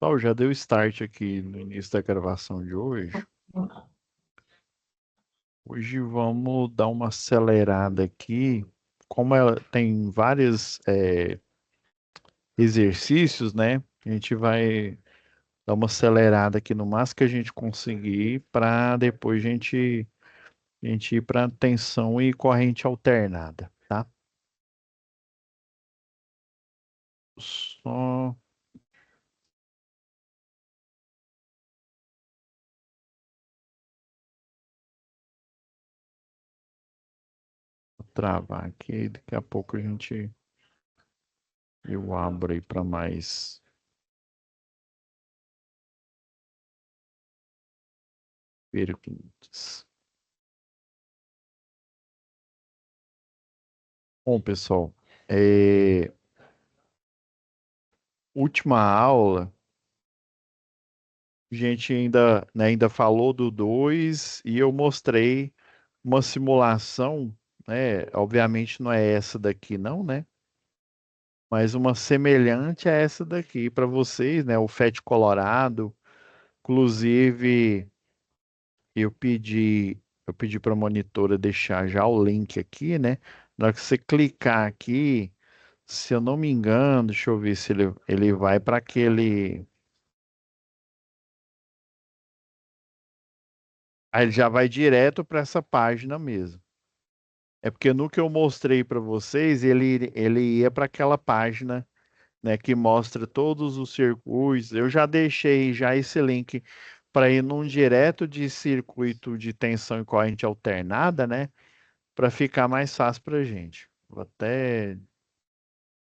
Pessoal, já deu start aqui no início da gravação de hoje. Hoje vamos dar uma acelerada aqui. Como ela tem vários exercícios, né? A gente vai dar uma acelerada aqui no máximo que a gente conseguir para depois a gente ir para tensão e corrente alternada, tá? Só travar aqui, daqui a pouco eu abro aí para mais perguntas. Bom, pessoal, última aula, a gente ainda falou do 2 e eu mostrei uma simulação, né? Obviamente não é essa daqui não, né? Mas uma semelhante a essa daqui para vocês, né? O FET Colorado. Inclusive, eu pedi para a monitora deixar já o link aqui, né? Na hora que você clicar aqui, se eu não me engano, deixa eu ver se ele vai para aquele. Aí ele já vai direto para essa página mesmo. É porque no que eu mostrei para vocês, ele ia para aquela página, né, que mostra todos os circuitos. Eu já deixei já esse link para ir num direto de circuito de tensão e corrente alternada, né, para ficar mais fácil para a gente. Vou até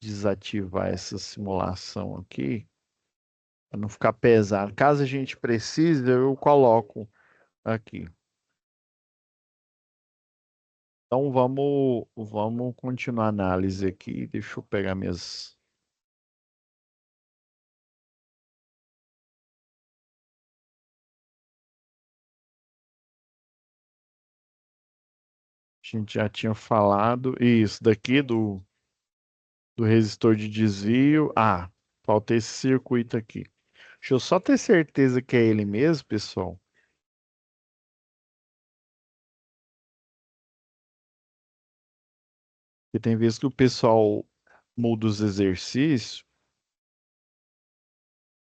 desativar essa simulação aqui, para não ficar pesado. Caso a gente precise, eu coloco aqui. Então vamos continuar a análise aqui. Deixa eu pegar minhas. A gente já tinha falado. Isso daqui do resistor de desvio. Ah, falta esse circuito aqui. Deixa eu só ter certeza que é ele mesmo, pessoal. Porque tem vezes que o pessoal muda os exercícios.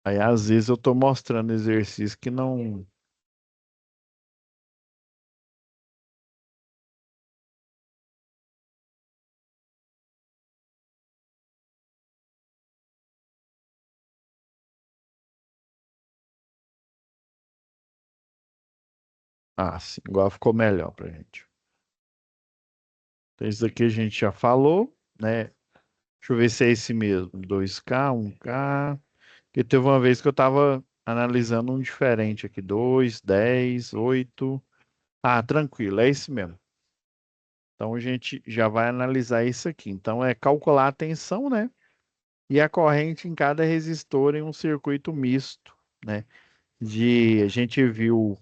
Aí às vezes eu estou mostrando exercício que não. Ah, sim, igual ficou melhor pra gente. Então, isso aqui a gente já falou, né? Deixa eu ver se é esse mesmo. 2K, 1K. Porque teve uma vez que eu estava analisando um diferente aqui. 2, 10, 8. Ah, tranquilo, é esse mesmo. Então a gente já vai analisar isso aqui. Então é calcular a tensão, né? E a corrente em cada resistor em um circuito misto, né? A gente viu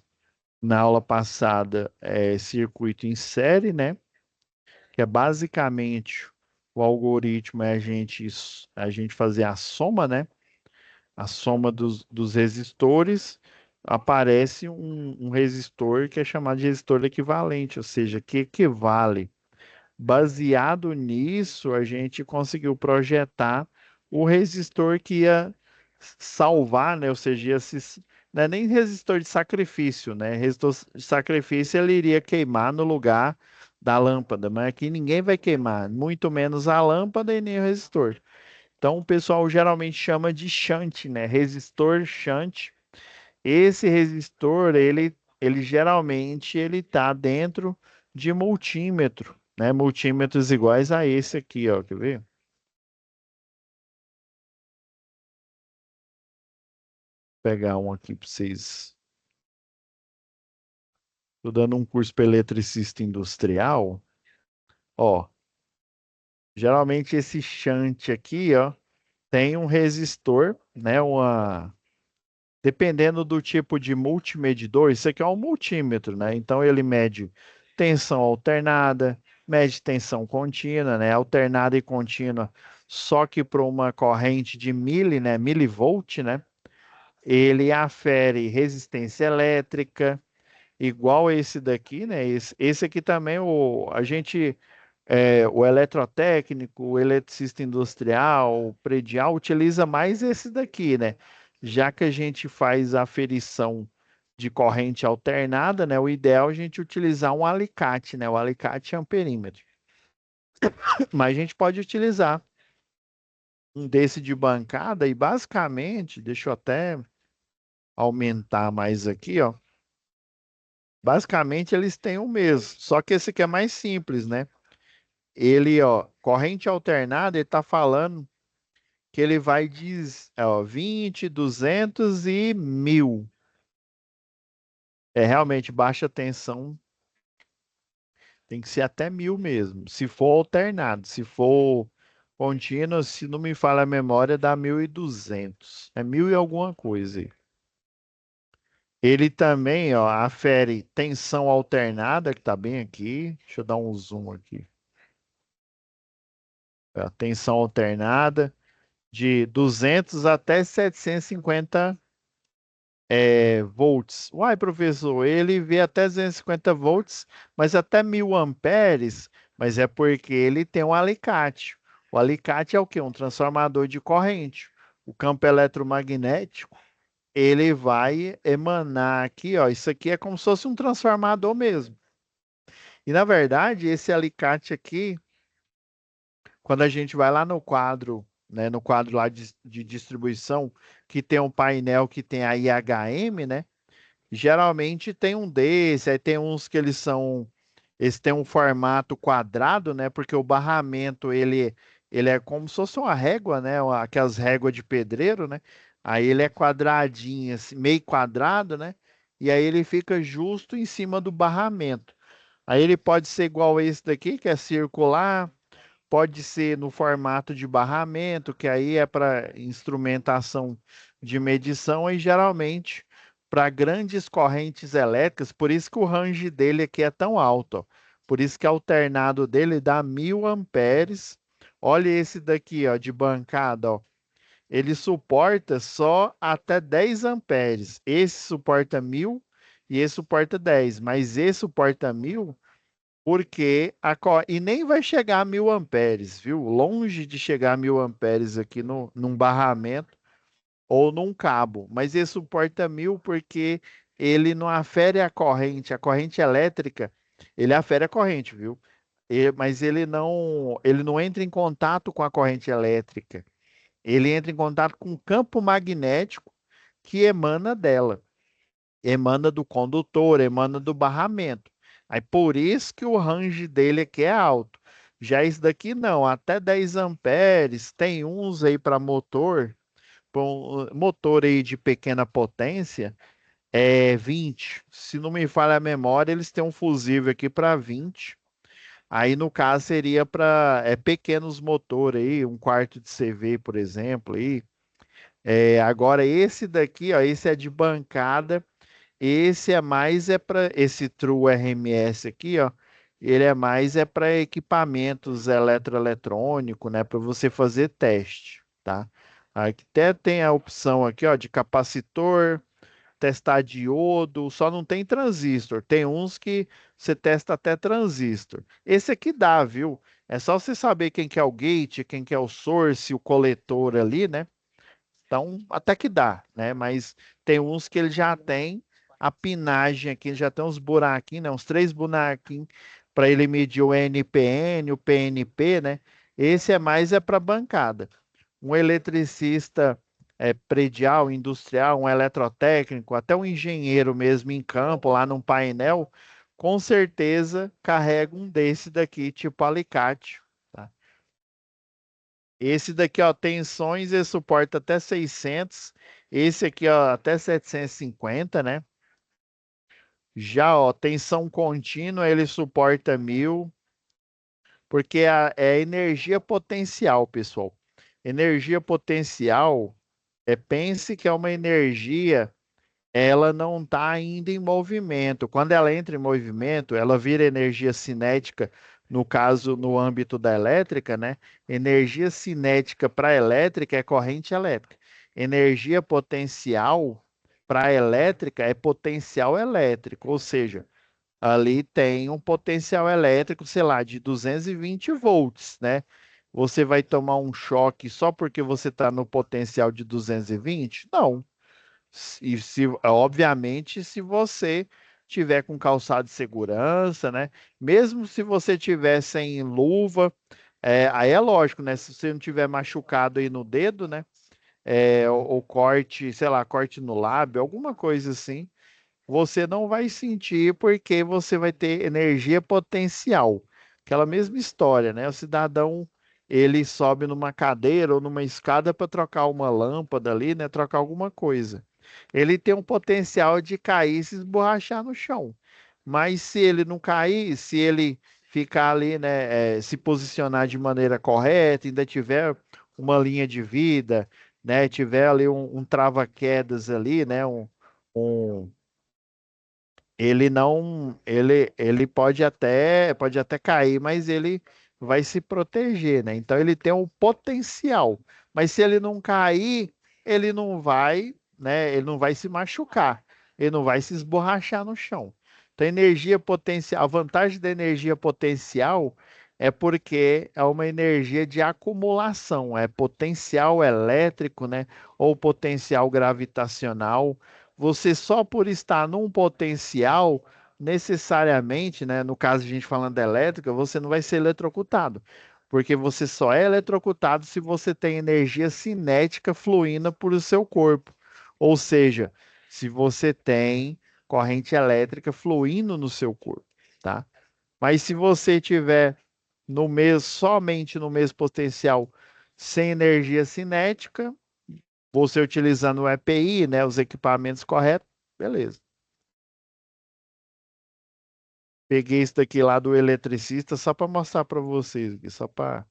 na aula passada circuito em série, né? Que é basicamente o algoritmo é a gente fazer a soma, né? A soma dos resistores, aparece um resistor que é chamado de resistor equivalente, ou seja, que equivale. Baseado nisso, a gente conseguiu projetar o resistor que ia salvar, né? Ou seja, não é nem resistor de sacrifício, né? Resistor de sacrifício ele iria queimar no lugar da lâmpada, mas aqui ninguém vai queimar, muito menos a lâmpada e nem o resistor. Então, o pessoal geralmente chama de shunt, né? Resistor shunt. Esse resistor, ele geralmente ele tá dentro de multímetro, né? Multímetros iguais a esse aqui, ó. Quer ver? Vou pegar um aqui para vocês. Estou dando um curso para eletricista industrial. Ó, geralmente esse shunt aqui, ó, tem um resistor, né? Dependendo do tipo de multimedidor, isso aqui é um multímetro, né? Então ele mede tensão alternada, mede tensão contínua, né? Alternada e contínua, só que para uma corrente de né? Milivolt, né? ele afere resistência elétrica, igual esse daqui, né? Esse aqui também, o eletrotécnico, o eletricista industrial, o predial, utiliza mais esse daqui, né? Já que a gente faz a aferição de corrente alternada, né? O ideal é a gente utilizar um alicate, né? O alicate amperímetro. Mas a gente pode utilizar um desse de bancada e basicamente, deixa eu até aumentar mais aqui, ó. Basicamente eles têm o mesmo, só que esse aqui é mais simples, né? Ele, ó, corrente alternada, ele tá falando que ele vai de, ó, 20, 200 e 1000. É realmente baixa tensão, tem que ser até 1000 mesmo. Se for alternado, se for contínuo, se não me falha a memória, dá 1200. É 1000 e alguma coisa aí. Ele também, ó, afere tensão alternada, que tá bem aqui. Deixa eu dar um zoom aqui. Ó, tensão alternada de 200 até 750 volts. Uai, professor, ele vê até 250 volts, mas até 1000 amperes, mas é porque ele tem um alicate. O alicate é o quê? Um transformador de corrente. O campo eletromagnético, ele vai emanar aqui, ó, isso aqui é como se fosse um transformador mesmo. E na verdade, esse alicate aqui, quando a gente vai lá no quadro, né, no quadro lá de distribuição, que tem um painel que tem a IHM, né? Geralmente tem um desse, aí tem uns que eles têm um formato quadrado, né? Porque o barramento ele é como se fosse uma régua, né? Aquelas réguas de pedreiro, né? Aí ele é quadradinho, assim, meio quadrado, né? E aí ele fica justo em cima do barramento. Aí ele pode ser igual esse daqui, que é circular, pode ser no formato de barramento, que aí é para instrumentação de medição e geralmente para grandes correntes elétricas, por isso que o range dele aqui é tão alto, ó. Por isso que o alternado dele dá 1000 amperes. Olha esse daqui, ó, de bancada, ó. Ele suporta só até 10 amperes. Esse suporta 1000 e esse suporta 10, mas esse suporta 1000 porque e nem vai chegar a 1000 amperes, viu? Longe de chegar a 1000 amperes aqui no, num barramento ou num cabo. Mas ele suporta 1000 porque ele não afere a corrente elétrica, ele afere a corrente, viu? Mas ele não entra em contato com a corrente elétrica. Ele entra em contato com o campo magnético que emana dela, emana do condutor, emana do barramento. Aí por isso que o range dele aqui é alto. Já esse daqui não, até 10 amperes, tem uns aí para motor, motor aí de pequena potência, é 20. Se não me falha a memória, eles têm um fusível aqui para 20. Aí no caso seria para pequenos motores aí, um quarto de CV, por exemplo, aí. Agora esse daqui, ó, esse é de bancada. Esse é mais para esse True RMS aqui, ó. Ele é mais para equipamentos eletroeletrônicos, né, para você fazer teste, tá? Aqui até tem a opção aqui, ó, de capacitor, testar diodo, só não tem transistor. Tem uns que você testa até transistor. Esse aqui dá, viu? É só você saber quem que é o gate, quem que é o source, o coletor ali, né? Então, até que dá, né? Mas tem uns que ele já tem a pinagem aqui, já tem uns buraquinhos, né? Uns três buraquinhos para ele medir o NPN, o PNP, né? Esse é mais para bancada. Um eletricista predial, industrial, um eletrotécnico, até um engenheiro mesmo em campo, lá num painel, com certeza carrega um desse daqui, tipo alicate, tá? Esse daqui, ó, tensões, ele suporta até 600. Esse aqui, ó, até 750, né? Já, ó, tensão contínua, ele suporta 1000, porque é energia potencial, pessoal. Energia potencial, pense que é uma energia, ela não está ainda em movimento. Quando ela entra em movimento, ela vira energia cinética, no caso, no âmbito da elétrica, né? Energia cinética para elétrica é corrente elétrica. Energia potencial para elétrica é potencial elétrico, ou seja, ali tem um potencial elétrico, sei lá, de 220 volts, né? Você vai tomar um choque só porque você está no potencial de 220? Não. E se, obviamente, se você tiver com calçado de segurança, né? Mesmo se você tiver sem luva, aí é lógico, né? Se você não tiver machucado aí no dedo, né? Ou corte, sei lá, corte no lábio, alguma coisa assim, você não vai sentir porque você vai ter energia potencial. Aquela mesma história, né? O cidadão, ele sobe numa cadeira ou numa escada para trocar uma lâmpada ali, né? Trocar alguma coisa. Ele tem um potencial de cair e se esborrachar no chão. Mas se ele não cair, se ele ficar ali, né, se posicionar de maneira correta, ainda tiver uma linha de vida, né, tiver ali um trava-quedas ali, né, um ele não, ele pode até cair, mas ele vai se proteger, né? Então ele tem um potencial, mas se ele não cair, ele não vai, né? Ele não vai se machucar, ele não vai se esborrachar no chão. Então energia potencial, a vantagem da energia potencial é porque é uma energia de acumulação, é potencial elétrico, né? Ou potencial gravitacional. Você só por estar num potencial, necessariamente, né, no caso de a gente falando da elétrica, você não vai ser eletrocutado, porque você só é eletrocutado se você tem energia cinética fluindo por o seu corpo. Ou seja, se você tem corrente elétrica fluindo no seu corpo, tá? Mas se você tiver somente no mesmo potencial, sem energia cinética, você utilizando o EPI, né, os equipamentos corretos, beleza. Peguei isso daqui lá do eletricista só para mostrar para vocês aqui, só para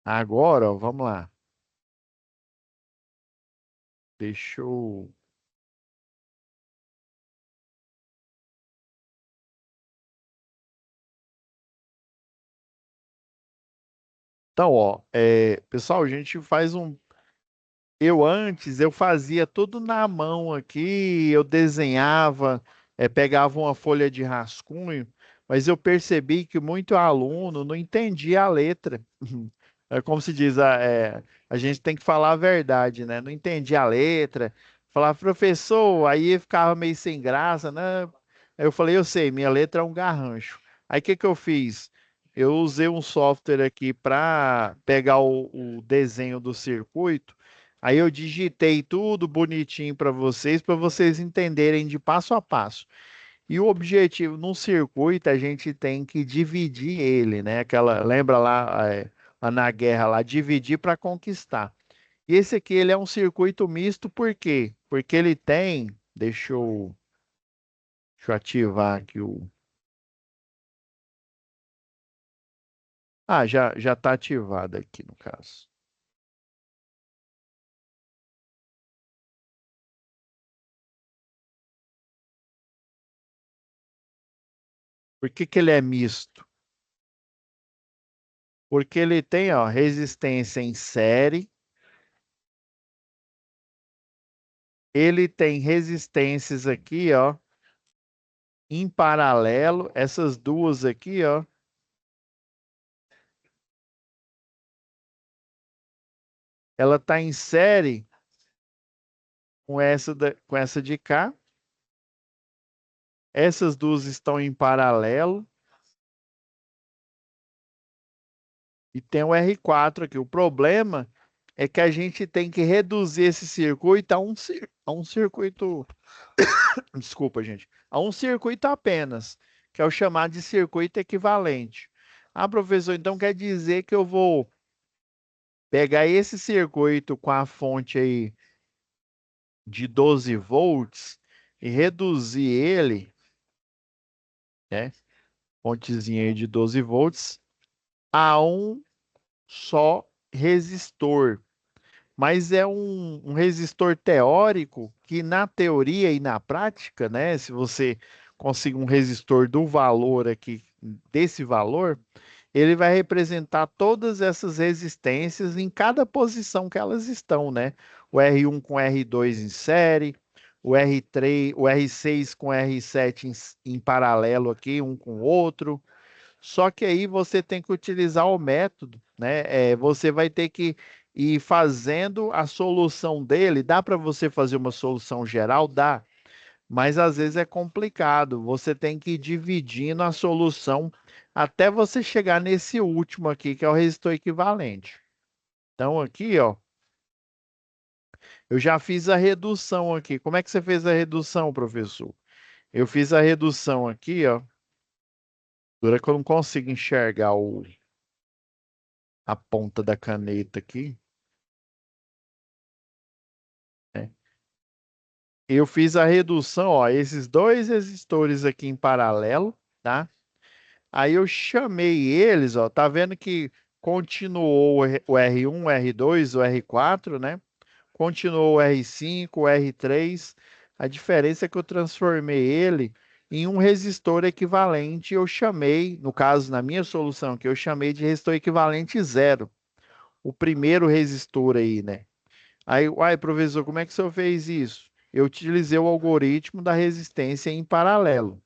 agora, ó, vamos lá. Deixa eu. Então, ó, pessoal, a gente faz um. Eu fazia tudo na mão aqui, eu desenhava, pegava uma folha de rascunho, mas eu percebi que muito aluno não entendia a letra. É como se diz, a gente tem que falar a verdade, né? Não entendia a letra, falava, professor, aí ficava meio sem graça, né? Aí eu falei, eu sei, minha letra é um garrancho. Aí o que que eu fiz? Eu usei um software aqui para pegar o desenho do circuito. Aí eu digitei tudo bonitinho para vocês entenderem de passo a passo. E o objetivo num circuito, a gente tem que dividir ele, né? Lembra lá, lá na guerra lá, dividir para conquistar. E esse aqui, ele é um circuito misto, por quê? Porque ele tem, deixa eu ativar aqui o. Ah, já está ativado aqui no caso. Por que que ele é misto? Porque ele tem, ó, resistência em série, ele tem resistências aqui, ó, em paralelo, essas duas aqui, ó, ela está em série com essa de cá. Essas duas estão em paralelo e tem o R4 aqui. O problema é que a gente tem que reduzir esse circuito a um circuito, desculpa, gente, a um circuito apenas, que é o chamado de circuito equivalente. Ah, professor, então quer dizer que eu vou pegar esse circuito com a fonte aí de 12 volts e reduzir ele, né? Fontezinha aí de 12 volts a um só resistor. Mas é um resistor teórico que, na teoria e na prática, né? Se você conseguir um resistor do valor aqui, desse valor, ele vai representar todas essas resistências em cada posição que elas estão, né? O R1 com R2 em série, o R3, o R6 com R7 em paralelo aqui, um com o outro. Só que aí você tem que utilizar o método, né? Você vai ter que ir fazendo a solução dele. Dá para você fazer uma solução geral? Dá, mas às vezes é complicado. Você tem que ir dividindo a solução até você chegar nesse último aqui, que é o resistor equivalente. Então, aqui, ó, eu já fiz a redução aqui. Como é que você fez a redução, professor? Eu fiz a redução aqui, ó. Dura que eu não consigo enxergar a ponta da caneta aqui, né? Eu fiz a redução, ó, esses dois resistores aqui em paralelo, tá? Aí eu chamei eles, ó, tá vendo que continuou o R1, o R2, o R4, né? Continuou o R5, o R3. A diferença é que eu transformei ele em um resistor equivalente. Eu chamei, no caso, na minha solução, que eu chamei de resistor equivalente zero. O primeiro resistor aí, né? Aí, uai, professor, como é que o senhor fez isso? Eu utilizei o algoritmo da resistência em paralelo,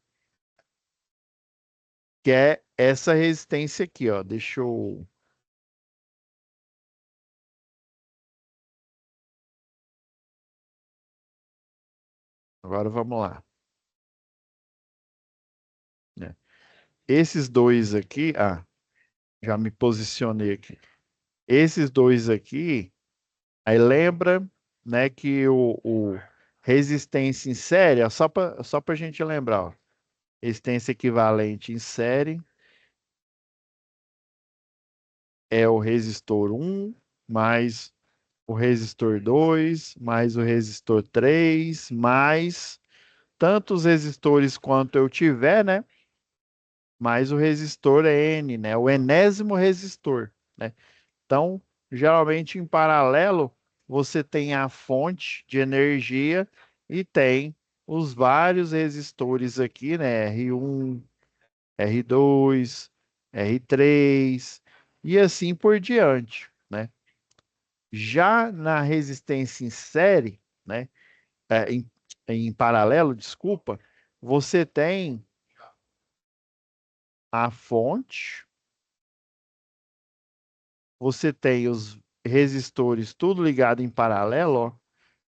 que é essa resistência aqui, ó. Deixa eu. Agora vamos lá, né? Esses dois aqui, já me posicionei aqui. Esses dois aqui, aí lembra, né, que o resistência em série, ó, só para a gente lembrar, ó, resistência equivalente em série é o resistor um mais o resistor 2 mais o resistor 3 mais tantos resistores quanto eu tiver, né? Mais o resistor N, né? O enésimo resistor, né? Então, geralmente em paralelo, você tem a fonte de energia e tem os vários resistores aqui, né? R1, R2, R3 e assim por diante, né? Já na resistência em série, né? é, em, em paralelo, desculpa, você tem a fonte, você tem os resistores tudo ligado em paralelo, ó,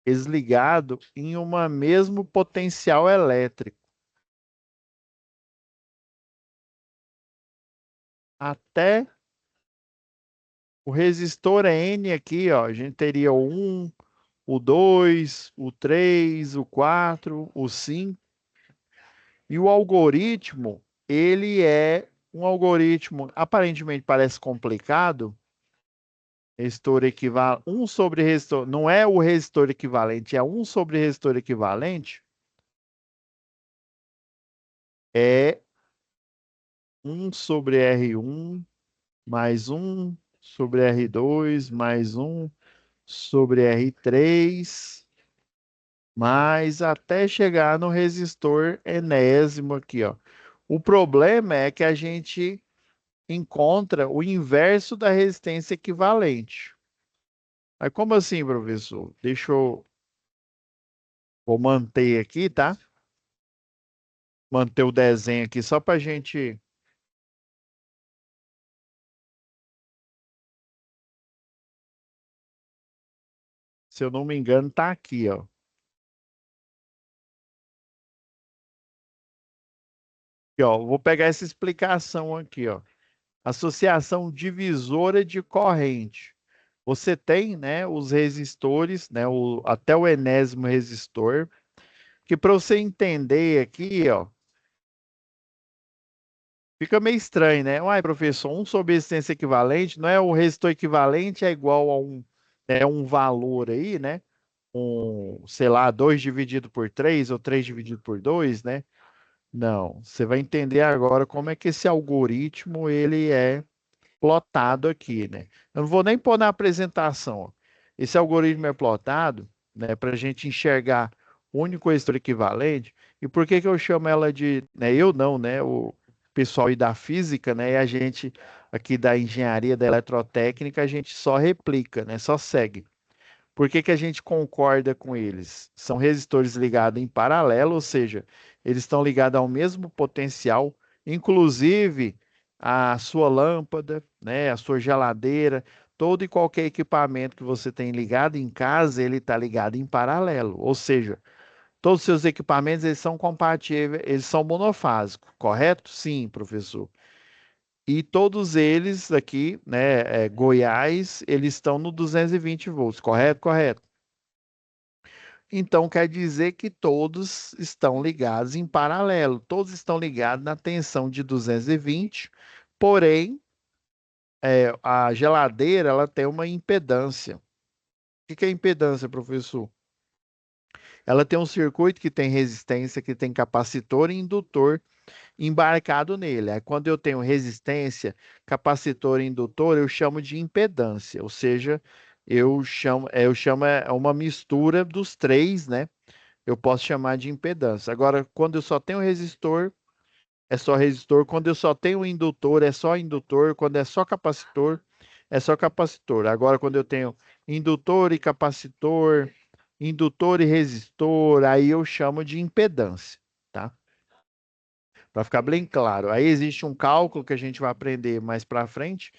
eles ligados em uma mesmo potencial elétrico. Até o resistor N aqui, ó, a gente teria o 1, o 2, o 3, o 4, o 5. E o algoritmo, ele é um algoritmo, aparentemente parece complicado, resistor equivalente, um sobre resistor, não é o resistor equivalente, é um sobre resistor equivalente, é um sobre R1 mais um sobre R2 mais um sobre R3 mais até chegar no resistor enésimo aqui, ó. O problema é que a gente encontra o inverso da resistência equivalente. Aí, como assim, professor? Vou manter aqui, tá? Manter o desenho aqui só para a gente, se eu não me engano, tá aqui, ó. Aqui, ó. Vou pegar essa explicação aqui, ó. Associação divisora de corrente. Você tem, né, os resistores, né, até o enésimo resistor, que para você entender aqui, ó, fica meio estranho, né? Uai, professor, um sobre resistência equivalente, não é o resistor equivalente é igual a um valor aí, né? Sei lá, 2 dividido por 3 ou 3 dividido por 2, né? Não, você vai entender agora como é que esse algoritmo ele é plotado aqui, né? Eu não vou nem pôr na apresentação, ó. Esse algoritmo é plotado, né, para a gente enxergar o único resistor equivalente. E por que que eu chamo ela de, né? Eu não, né? pessoal e da física, né? E a gente aqui da engenharia, da eletrotécnica, a gente só replica, né? Só segue. Por que que a gente concorda com eles? São resistores ligados em paralelo, ou seja, eles estão ligados ao mesmo potencial, inclusive a sua lâmpada, né, a sua geladeira, todo e qualquer equipamento que você tem ligado em casa, ele está ligado em paralelo, ou seja, todos os seus equipamentos eles são compatíveis, eles são monofásicos, correto? Sim, professor. E todos eles aqui, né, Goiás, eles estão no 220 volts, correto? Correto. Então quer dizer que todos estão ligados em paralelo, todos estão ligados na tensão de 220, porém a geladeira ela tem uma impedância. O que que é impedância, professor? Ela tem um circuito que tem resistência, que tem capacitor e indutor embarcado nele. Aí, quando eu tenho resistência, capacitor e indutor, eu chamo de impedância, ou seja, eu chamo uma mistura dos três, né? Eu posso chamar de impedância. Agora, quando eu só tenho resistor, é só resistor. Quando eu só tenho indutor, é só indutor. Quando é só capacitor, é só capacitor. Agora, quando eu tenho indutor e capacitor, indutor e resistor, aí eu chamo de impedância, tá? Para ficar bem claro. Aí existe um cálculo que a gente vai aprender mais para frente,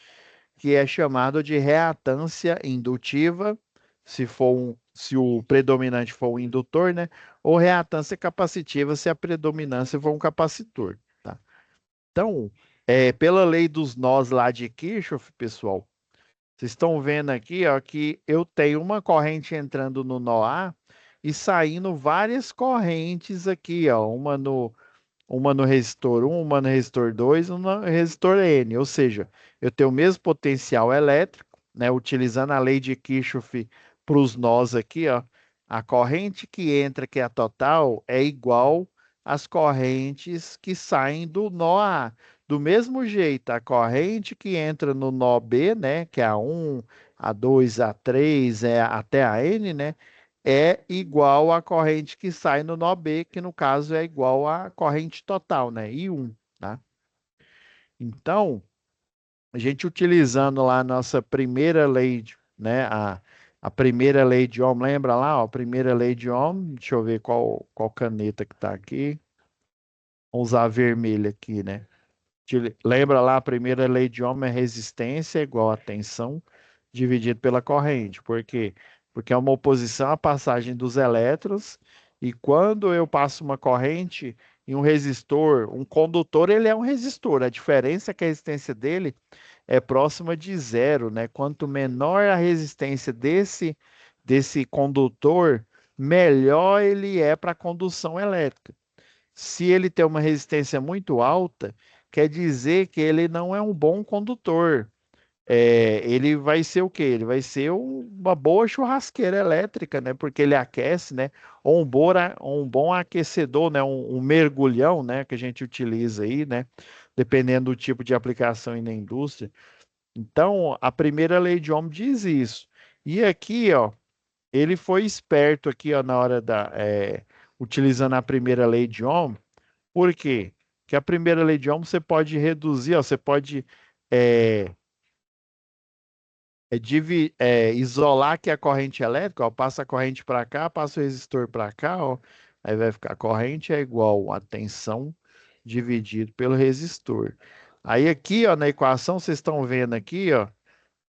que é chamado de reatância indutiva, se o predominante for o indutor, né? Ou reatância capacitiva, se a predominância for um capacitor, tá? Então, pela lei dos nós lá de Kirchhoff, pessoal, vocês estão vendo aqui, ó, que eu tenho uma corrente entrando no nó A e saindo várias correntes aqui, ó, uma no resistor 1, uma no resistor 2, uma no resistor N. Ou seja, eu tenho o mesmo potencial elétrico, né? Utilizando a lei de Kirchhoff para os nós aqui, ó. A corrente que entra, que é a total, é igual às correntes que saem do nó A. Do mesmo jeito, a corrente que entra no nó B, né? Que é a 1, a 2, a 3, até a N, né? É igual à corrente que sai no nó B, que no caso é igual à corrente total, né? I1, tá? Então, a gente utilizando lá a nossa primeira lei, né? A primeira lei de Ohm, lembra lá, ó, a primeira lei de Ohm, deixa eu ver qual caneta que tá aqui. Vamos usar a vermelha aqui, né? Lembra lá, a primeira lei de Ohm é resistência igual a tensão dividido pela corrente. Por quê? Porque é uma oposição à passagem dos elétrons, e quando eu passo uma corrente em um resistor, um condutor, ele é um resistor. A diferença é que a resistência dele é próxima de zero, né? Quanto menor a resistência desse condutor, melhor ele é para a condução elétrica. Se ele tem uma resistência muito alta, quer dizer que ele não é um bom condutor. Ele vai ser o quê? Ele vai ser uma boa churrasqueira elétrica, né? Porque ele aquece, né? Ou um bom aquecedor, né? Um mergulhão, né? Que a gente utiliza aí, né? Dependendo do tipo de aplicação aí na indústria. Então, a primeira lei de Ohm diz isso. E aqui, ó, ele foi esperto aqui, ó, na hora utilizando a primeira lei de Ohm. Por quê? Porque a primeira lei de Ohm você pode reduzir, ó, você pode é, isolar aqui a corrente elétrica, ó, passa a corrente para cá, passa o resistor para cá, ó, aí vai ficar a corrente é igual a tensão dividido pelo resistor. Aí aqui, ó, na equação, vocês estão vendo aqui, ó,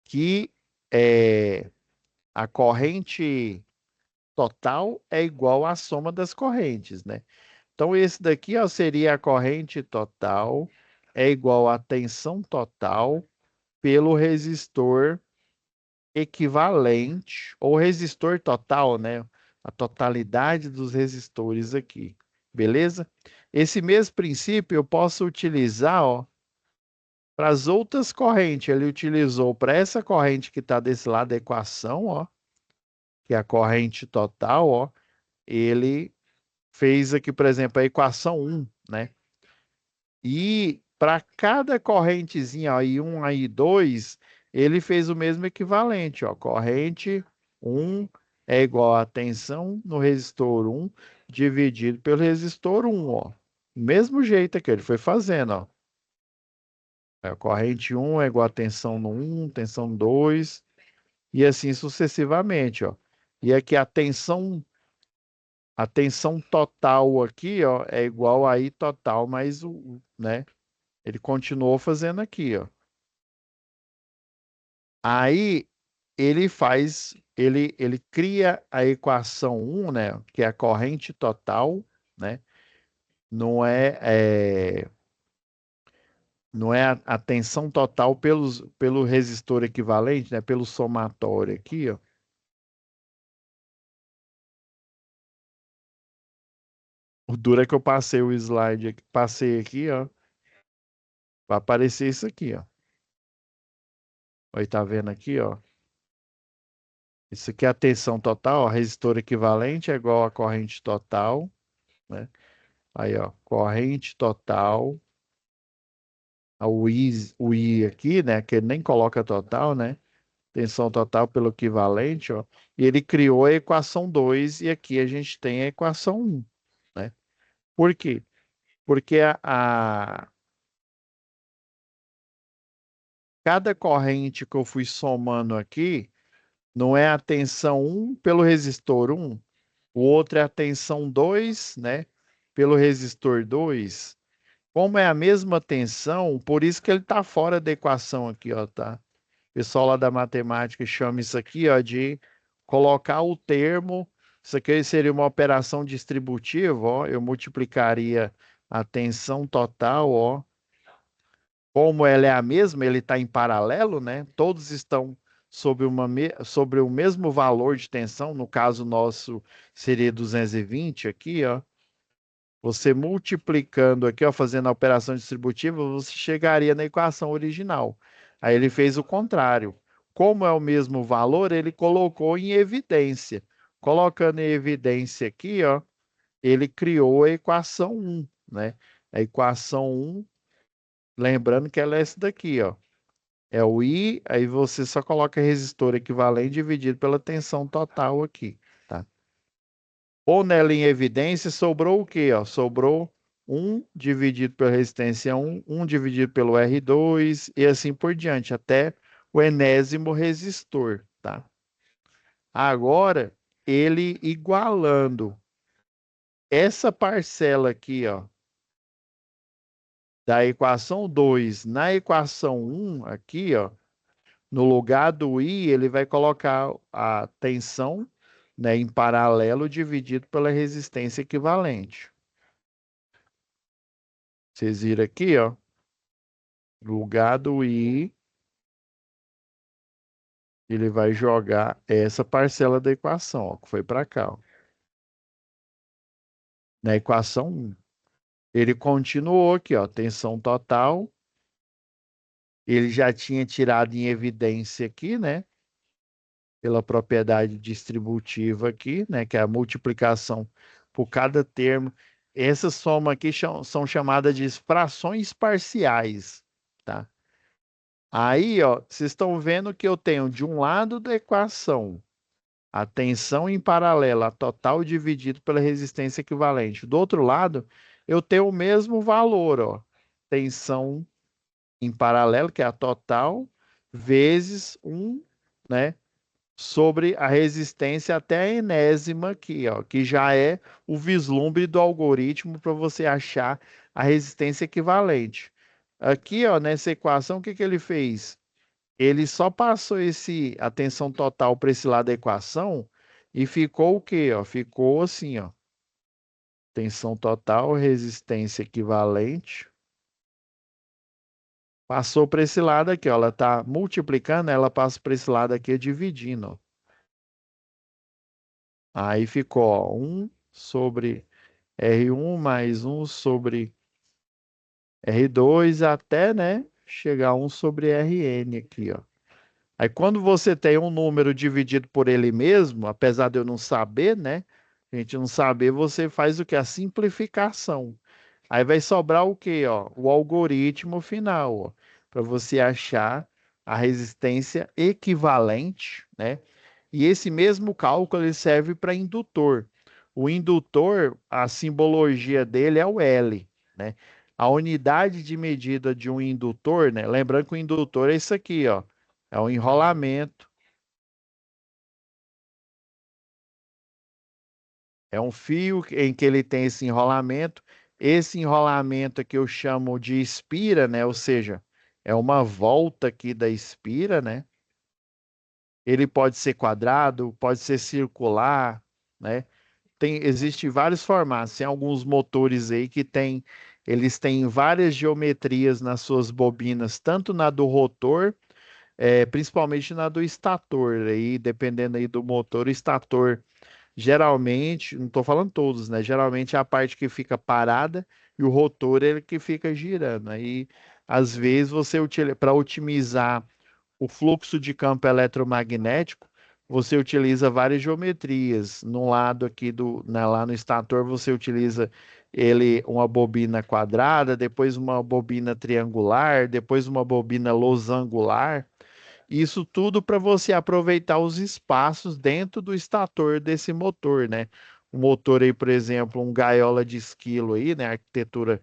que é, a corrente total é igual à soma das correntes, né? Então, esse daqui, ó, seria a corrente total é igual à tensão total pelo resistor equivalente, ou resistor total, né? A totalidade dos resistores aqui. Beleza? Esse mesmo princípio eu posso utilizar, ó, para as outras correntes. Ele utilizou para essa corrente que está desse lado da equação, ó, que é a corrente total, ó, ele fez aqui, por exemplo, a equação 1, né? E para cada correntezinha, ó, I1, I2, ele fez o mesmo equivalente, ó. Corrente 1 é igual a tensão no resistor 1 dividido pelo resistor 1, ó. Mesmo jeito aqui, ele foi fazendo, ó. A corrente 1 é igual a tensão no 1, tensão no 2, e assim sucessivamente, ó. E aqui a tensão total aqui, ó, é igual a I total mais né? Ele continuou fazendo aqui, ó. Aí ele cria a equação 1, né, que é a corrente total, né? Não é, não é a tensão total pelo resistor equivalente, né, pelo somatório aqui, ó. O duro é que eu passei o slide aqui, passei aqui, ó, vai aparecer isso aqui, ó. Aí tá vendo aqui, ó. Isso aqui é a tensão total, ó, resistor equivalente é igual a corrente total, né? Aí, ó, corrente total, o I aqui, né, que ele nem coloca total, né? Tensão total pelo equivalente, ó. E ele criou a equação 2 e aqui a gente tem a equação 1, né? Por quê? Porque cada corrente que eu fui somando aqui não é a tensão 1 pelo resistor 1, o outro é a tensão 2, né? Pelo resistor 2. Como é a mesma tensão, por isso que ele está fora da equação aqui, ó, tá? O pessoal lá da matemática chama isso aqui, ó, de colocar o termo. Isso aqui seria uma operação distributiva, ó. Eu multiplicaria a tensão total, ó. Como ela é a mesma, ele está em paralelo, né? Todos estão sobre o mesmo valor de tensão. No caso nosso seria 220 aqui, ó. Você multiplicando aqui, ó, fazendo a operação distributiva, você chegaria na equação original. Aí ele fez o contrário. Como é o mesmo valor, ele colocou em evidência. Colocando em evidência aqui, ó, ele criou a equação 1, né? A equação 1, lembrando que ela é essa daqui, ó. É o I, aí você só coloca resistor equivalente dividido pela tensão total aqui, tá? Ou nela em evidência, sobrou o quê? Ó? Sobrou 1 dividido pela resistência 1, 1 dividido pelo R2 e assim por diante, até o enésimo resistor, tá? Agora, ele igualando essa parcela aqui, ó, da equação 2 na equação 1 aqui, ó, no lugar do I, ele vai colocar a tensão, né, em paralelo dividido pela resistência equivalente. Vocês viram aqui, ó, no lugar do I, ele vai jogar essa parcela da equação, ó, que foi para cá, ó. Na equação 1. Ele continuou aqui, ó, tensão total. Ele já tinha tirado em evidência aqui, né? Pela propriedade distributiva aqui, né? Que é a multiplicação por cada termo. Essa soma aqui são chamadas de frações parciais, tá? Aí, ó, vocês estão vendo que eu tenho de um lado da equação a tensão em paralelo, a total dividido pela resistência equivalente. Do outro lado, eu tenho o mesmo valor, ó, tensão em paralelo, que é a total, vezes 1, né, sobre a resistência até a enésima aqui, ó, que já é o vislumbre do algoritmo para você achar a resistência equivalente. Aqui, ó, nessa equação, o que que ele fez? Ele só passou a tensão total para esse lado da equação e ficou o quê? Ó? Ficou assim, ó. Tensão total, resistência equivalente. Passou para esse lado aqui, ó. Ela está multiplicando, ela passa para esse lado aqui dividindo, ó. Aí ficou, ó, 1 sobre R1 mais 1 sobre R2 até, né, chegar a 1 sobre Rn aqui, ó. Aí quando você tem um número dividido por ele mesmo, apesar de eu não saber, né? A gente não saber, você faz o que? A simplificação. Aí vai sobrar o quê, ó? O algoritmo final, ó, para você achar a resistência equivalente, né? E esse mesmo cálculo ele serve para indutor. O indutor, a simbologia dele é o L, né? A unidade de medida de um indutor, né? Lembrando que o indutor é isso aqui, ó. É um enrolamento. É um fio em que ele tem esse enrolamento. Esse enrolamento aqui eu chamo de espira, né? Ou seja, é uma volta aqui da espira, né? Ele pode ser quadrado, pode ser circular, né? Existe vários formatos. Tem alguns motores aí que eles têm várias geometrias nas suas bobinas, tanto na do rotor, principalmente na do estator. Aí, dependendo aí do motor, o estator geralmente, não estou falando todos, né? Geralmente é a parte que fica parada e o rotor é ele que fica girando. Aí, às vezes, você para otimizar o fluxo de campo eletromagnético, você utiliza várias geometrias. No lado aqui lá no estator, você utiliza uma bobina quadrada, depois uma bobina triangular, depois uma bobina losangular. Isso tudo para você aproveitar os espaços dentro do estator desse motor, né? O motor aí, por exemplo, um gaiola de esquilo aí, né? Arquitetura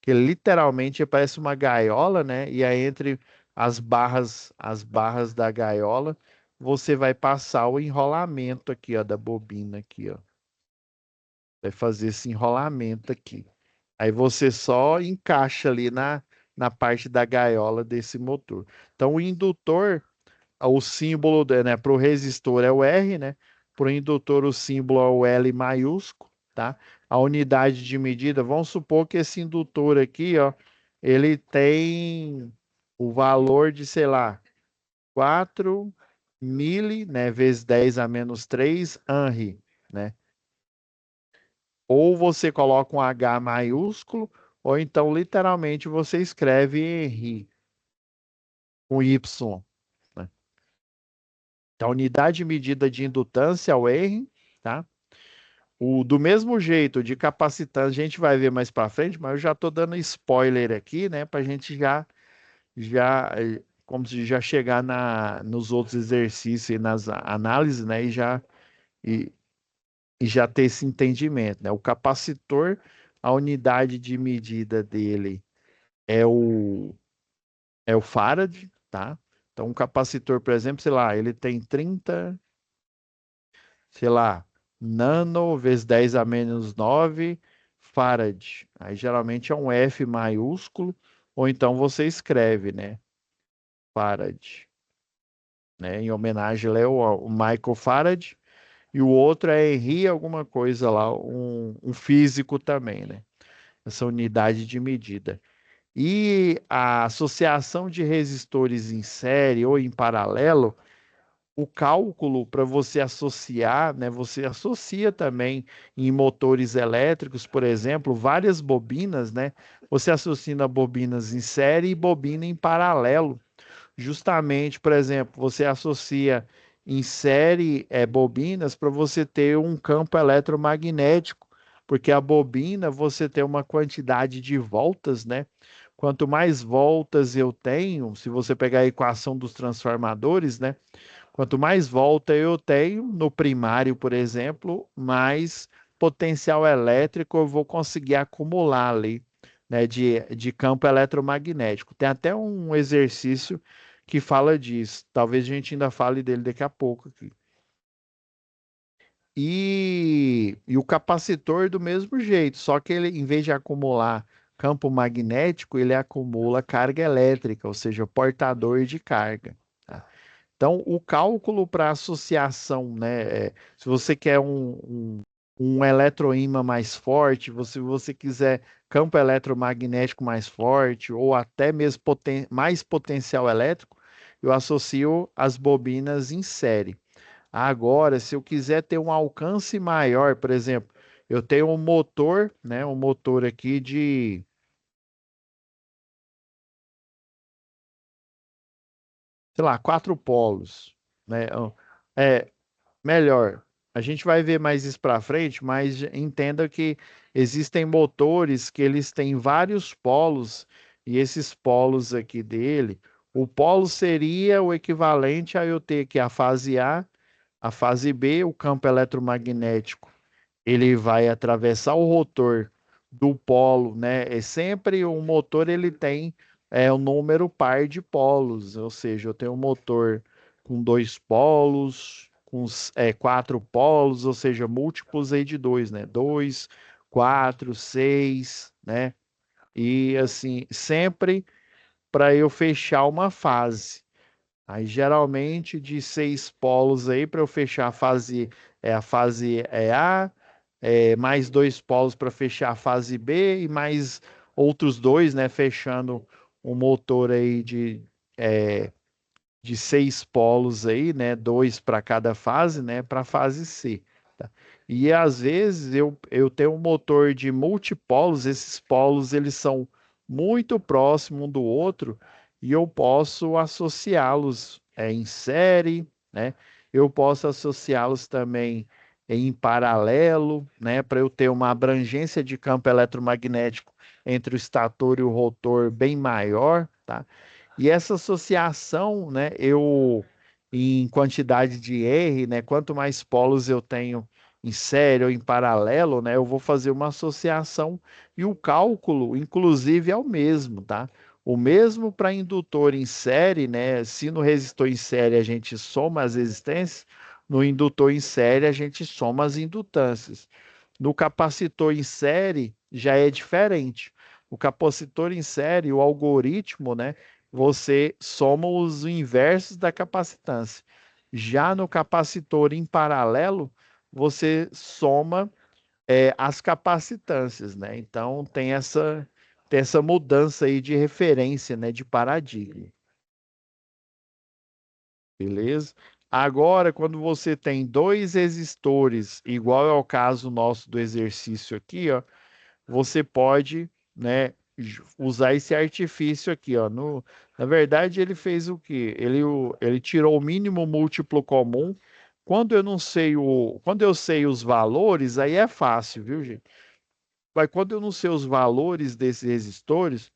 que literalmente parece uma gaiola, né? E aí entre as barras da gaiola, você vai passar o enrolamento aqui, ó, da bobina aqui, ó. Vai fazer esse enrolamento aqui. Aí você só encaixa ali na parte da gaiola desse motor. Então o indutor, o símbolo, né, para o resistor é o R, né? Para o indutor o símbolo é o L maiúsculo, tá? A unidade de medida, vamos supor que esse indutor aqui, ó, ele tem o valor de, sei lá, 4 mili, né, vezes 10 a menos 3 Henry, né? Ou você coloca um H maiúsculo, ou então literalmente você escreve Henry com Y, né? Então, a unidade de medida de indutância é o R, tá? Do mesmo jeito de capacitância, a gente vai ver mais para frente, mas eu já estou dando spoiler aqui, né? Para a gente como se já chegar nos outros exercícios e nas análises, né? E, e já ter esse entendimento, né? O capacitor, a unidade de medida dele é o farad, tá? Então, um capacitor, por exemplo, sei lá, ele tem 30, sei lá, nano vezes 10 a menos 9 farad. Aí geralmente é um F maiúsculo, ou então você escreve, né? Farad, né? Em homenagem ao Michael Farad. E o outro é Henry alguma coisa lá, um físico também, né? Essa unidade de medida. E a associação de resistores em série ou em paralelo, o cálculo para você associar, né? Você associa também em motores elétricos, por exemplo, várias bobinas, né? Você associa bobinas em série e bobina em paralelo. Justamente, por exemplo, você associa em série bobinas para você ter um campo eletromagnético, porque a bobina você tem uma quantidade de voltas, né? Quanto mais voltas eu tenho, se você pegar a equação dos transformadores, né? Quanto mais volta eu tenho no primário, por exemplo, mais potencial elétrico eu vou conseguir acumular ali, né, de campo eletromagnético. Tem até um exercício que fala disso. Talvez a gente ainda fale dele daqui a pouco aqui. E o capacitor do mesmo jeito, só que ele, em vez de acumular campo magnético, ele acumula carga elétrica, ou seja, portador de carga. Tá? Então, o cálculo para associação, né? Se você quer um eletroímã mais forte, se você quiser campo eletromagnético mais forte, ou até mesmo mais potencial elétrico, eu associo as bobinas em série. Agora, se eu quiser ter um alcance maior, por exemplo, eu tenho um motor, né? Um motor aqui sei lá, 4 polos, né? É, melhor. A gente vai ver mais isso para frente, mas entenda que existem motores que eles têm vários polos e esses polos aqui dele, o polo seria o equivalente a eu ter aqui a fase a fase B, o campo eletromagnético, ele vai atravessar o rotor. do polo, né? É sempre o motor ele tem um número par de polos, ou seja, eu tenho um motor com dois polos, com quatro polos, ou seja, múltiplos aí de dois, né? Dois, quatro, seis, né? E assim, sempre para eu fechar uma fase. Aí geralmente de seis polos aí para eu fechar a fase A, mais dois polos para fechar a fase B e mais outros dois, né, fechando um motor aí de seis polos aí, né? Dois para cada fase, né? Para a fase C. Tá? E às vezes eu tenho um motor de multipolos, esses polos eles são muito próximos um do outro e eu posso associá-los em série, né? Eu posso associá-los também em paralelo, né? Para eu ter uma abrangência de campo eletromagnético entre o estator e o rotor bem maior, tá? E essa associação, né, em quantidade de R, né, quanto mais polos eu tenho em série ou em paralelo, né, eu vou fazer uma associação e o cálculo, inclusive, é o mesmo, tá? O mesmo para indutor em série, né? Se no resistor em série a gente soma as resistências, no indutor em série a gente soma as indutâncias. No capacitor em série já é diferente. O capacitor em série, o algoritmo, né? Você soma os inversos da capacitância. Já no capacitor em paralelo, você soma as capacitâncias, né? Então tem essa mudança aí de referência, né? De paradigma, beleza? Agora, quando você tem dois resistores, igual é o caso nosso do exercício aqui, ó, você pode, né, usar esse artifício aqui, ó. Na verdade, ele fez o quê? Ele tirou o mínimo múltiplo comum. Quando eu sei os valores, aí é fácil, viu, gente? Mas quando eu não sei os valores desses resistores,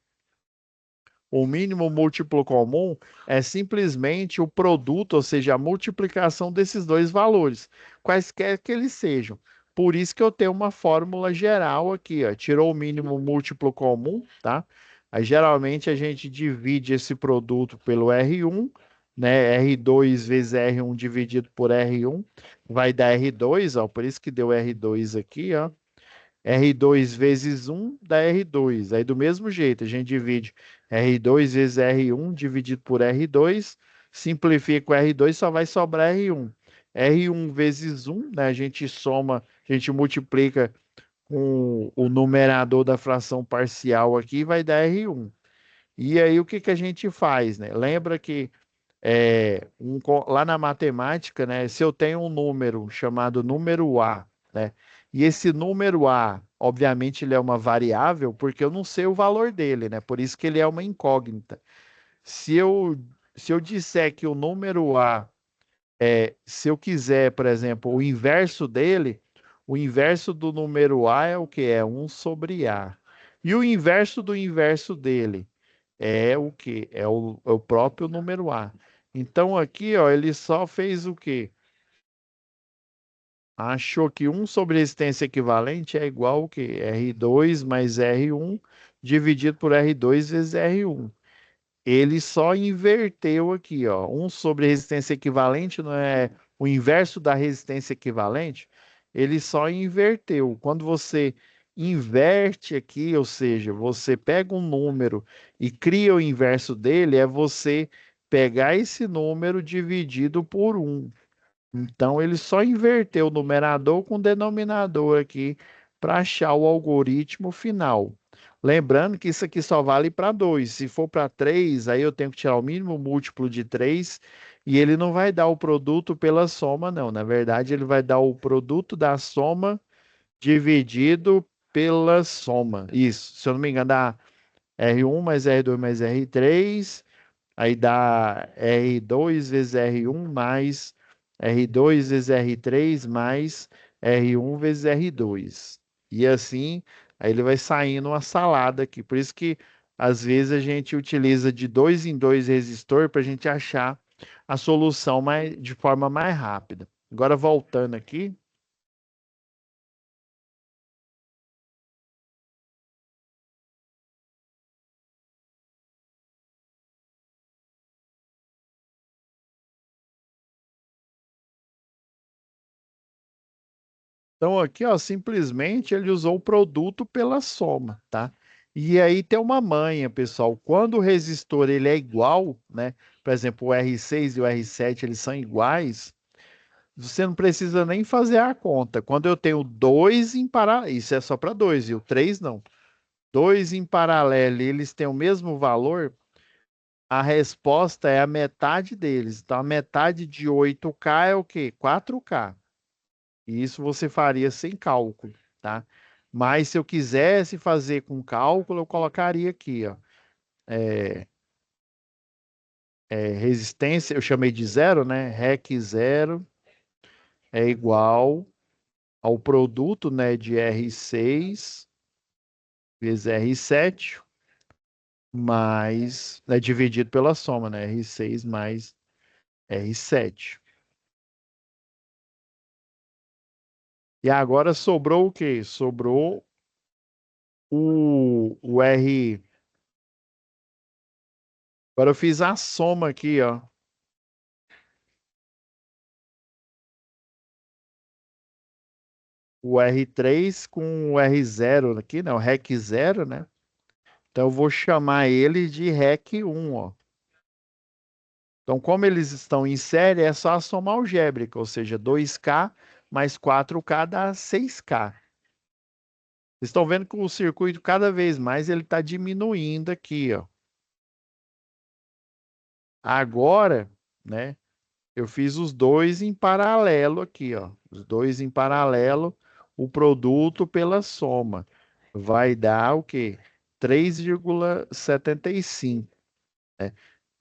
o mínimo múltiplo comum é simplesmente o produto, ou seja, a multiplicação desses dois valores, quaisquer que eles sejam. Por isso que eu tenho uma fórmula geral aqui, ó. Tirou o mínimo múltiplo comum, tá? Aí geralmente a gente divide esse produto pelo R1, né? R2 vezes R1 dividido por R1 vai dar R2, ó. Por isso que deu R2 aqui, ó. R2 vezes 1 dá R2. Aí, do mesmo jeito, a gente divide R2 vezes R1 dividido por R2, simplifica o R2, só vai sobrar R1. R1 vezes 1, né? A gente soma, a gente multiplica com o numerador da fração parcial aqui, vai dar R1. E aí, o que que a gente faz, né? Lembra que lá na matemática, né, se eu tenho um número chamado número A, né, e esse número A, obviamente, ele é uma variável, porque eu não sei o valor dele, né, por isso que ele é uma incógnita. Se eu, se eu disser que o número A, se eu quiser, por exemplo, o inverso dele, o inverso do número A é o que? É um sobre A. E o inverso do inverso dele? É o que? É o próprio número A. Então aqui, ó, ele só fez o quê? Achou que um sobre resistência equivalente é igual ao quê? R2 mais R1 dividido por R2 vezes R1. Ele só inverteu aqui, ó. Um sobre resistência equivalente não é o inverso da resistência equivalente? Ele só inverteu. Quando você inverte aqui, ou seja, você pega um número e cria o inverso dele, é você pegar esse número dividido por um. Então, ele só inverteu o numerador com o denominador aqui para achar o algoritmo final. Lembrando que isso aqui só vale para 2. Se for para 3, aí eu tenho que tirar o mínimo múltiplo de 3 e ele não vai dar o produto pela soma, não. Na verdade, ele vai dar o produto da soma dividido pela soma. Isso, se eu não me engano, dá R1 mais R2 mais R3. Aí dá R2 vezes R1 mais R2 vezes R3 mais R1 vezes R2. E assim, aí ele vai saindo uma salada aqui. Por isso que às vezes a gente utiliza de dois em dois resistor para a gente achar a solução de forma mais rápida. Agora voltando aqui, Então aqui, ó, simplesmente ele usou o produto pela soma, tá? E aí tem uma manha, pessoal. Quando o resistor ele é igual, né? Por exemplo, o R6 e o R7 eles são iguais. Você não precisa nem fazer a conta. Quando eu tenho dois em paralelo, isso é só para dois, e o três não. Dois em paralelo, e eles têm o mesmo valor, a resposta é a metade deles. Então, a metade de 8K é o quê? 4K. E isso você faria sem cálculo, tá? Mas se eu quisesse fazer com cálculo, eu colocaria aqui, ó. Resistência, eu chamei de zero, né? REC zero é igual ao produto, né, de R6 vezes R7 mais, né, dividido pela soma, né, R6 mais R7. E agora sobrou o quê? Sobrou o R. Agora eu fiz a soma aqui, ó. O R3 com o R0 aqui, né? O REC 0, né? Então eu vou chamar ele de REC 1, ó. Então, como eles estão em série, é só a soma algébrica, ou seja, 2K mais 4K dá 6K. Vocês estão vendo que o circuito, cada vez mais, ele está diminuindo aqui, ó. Agora, né, eu fiz os dois em paralelo aqui, ó. Os dois em paralelo, o produto pela soma. Vai dar o quê? 3,75.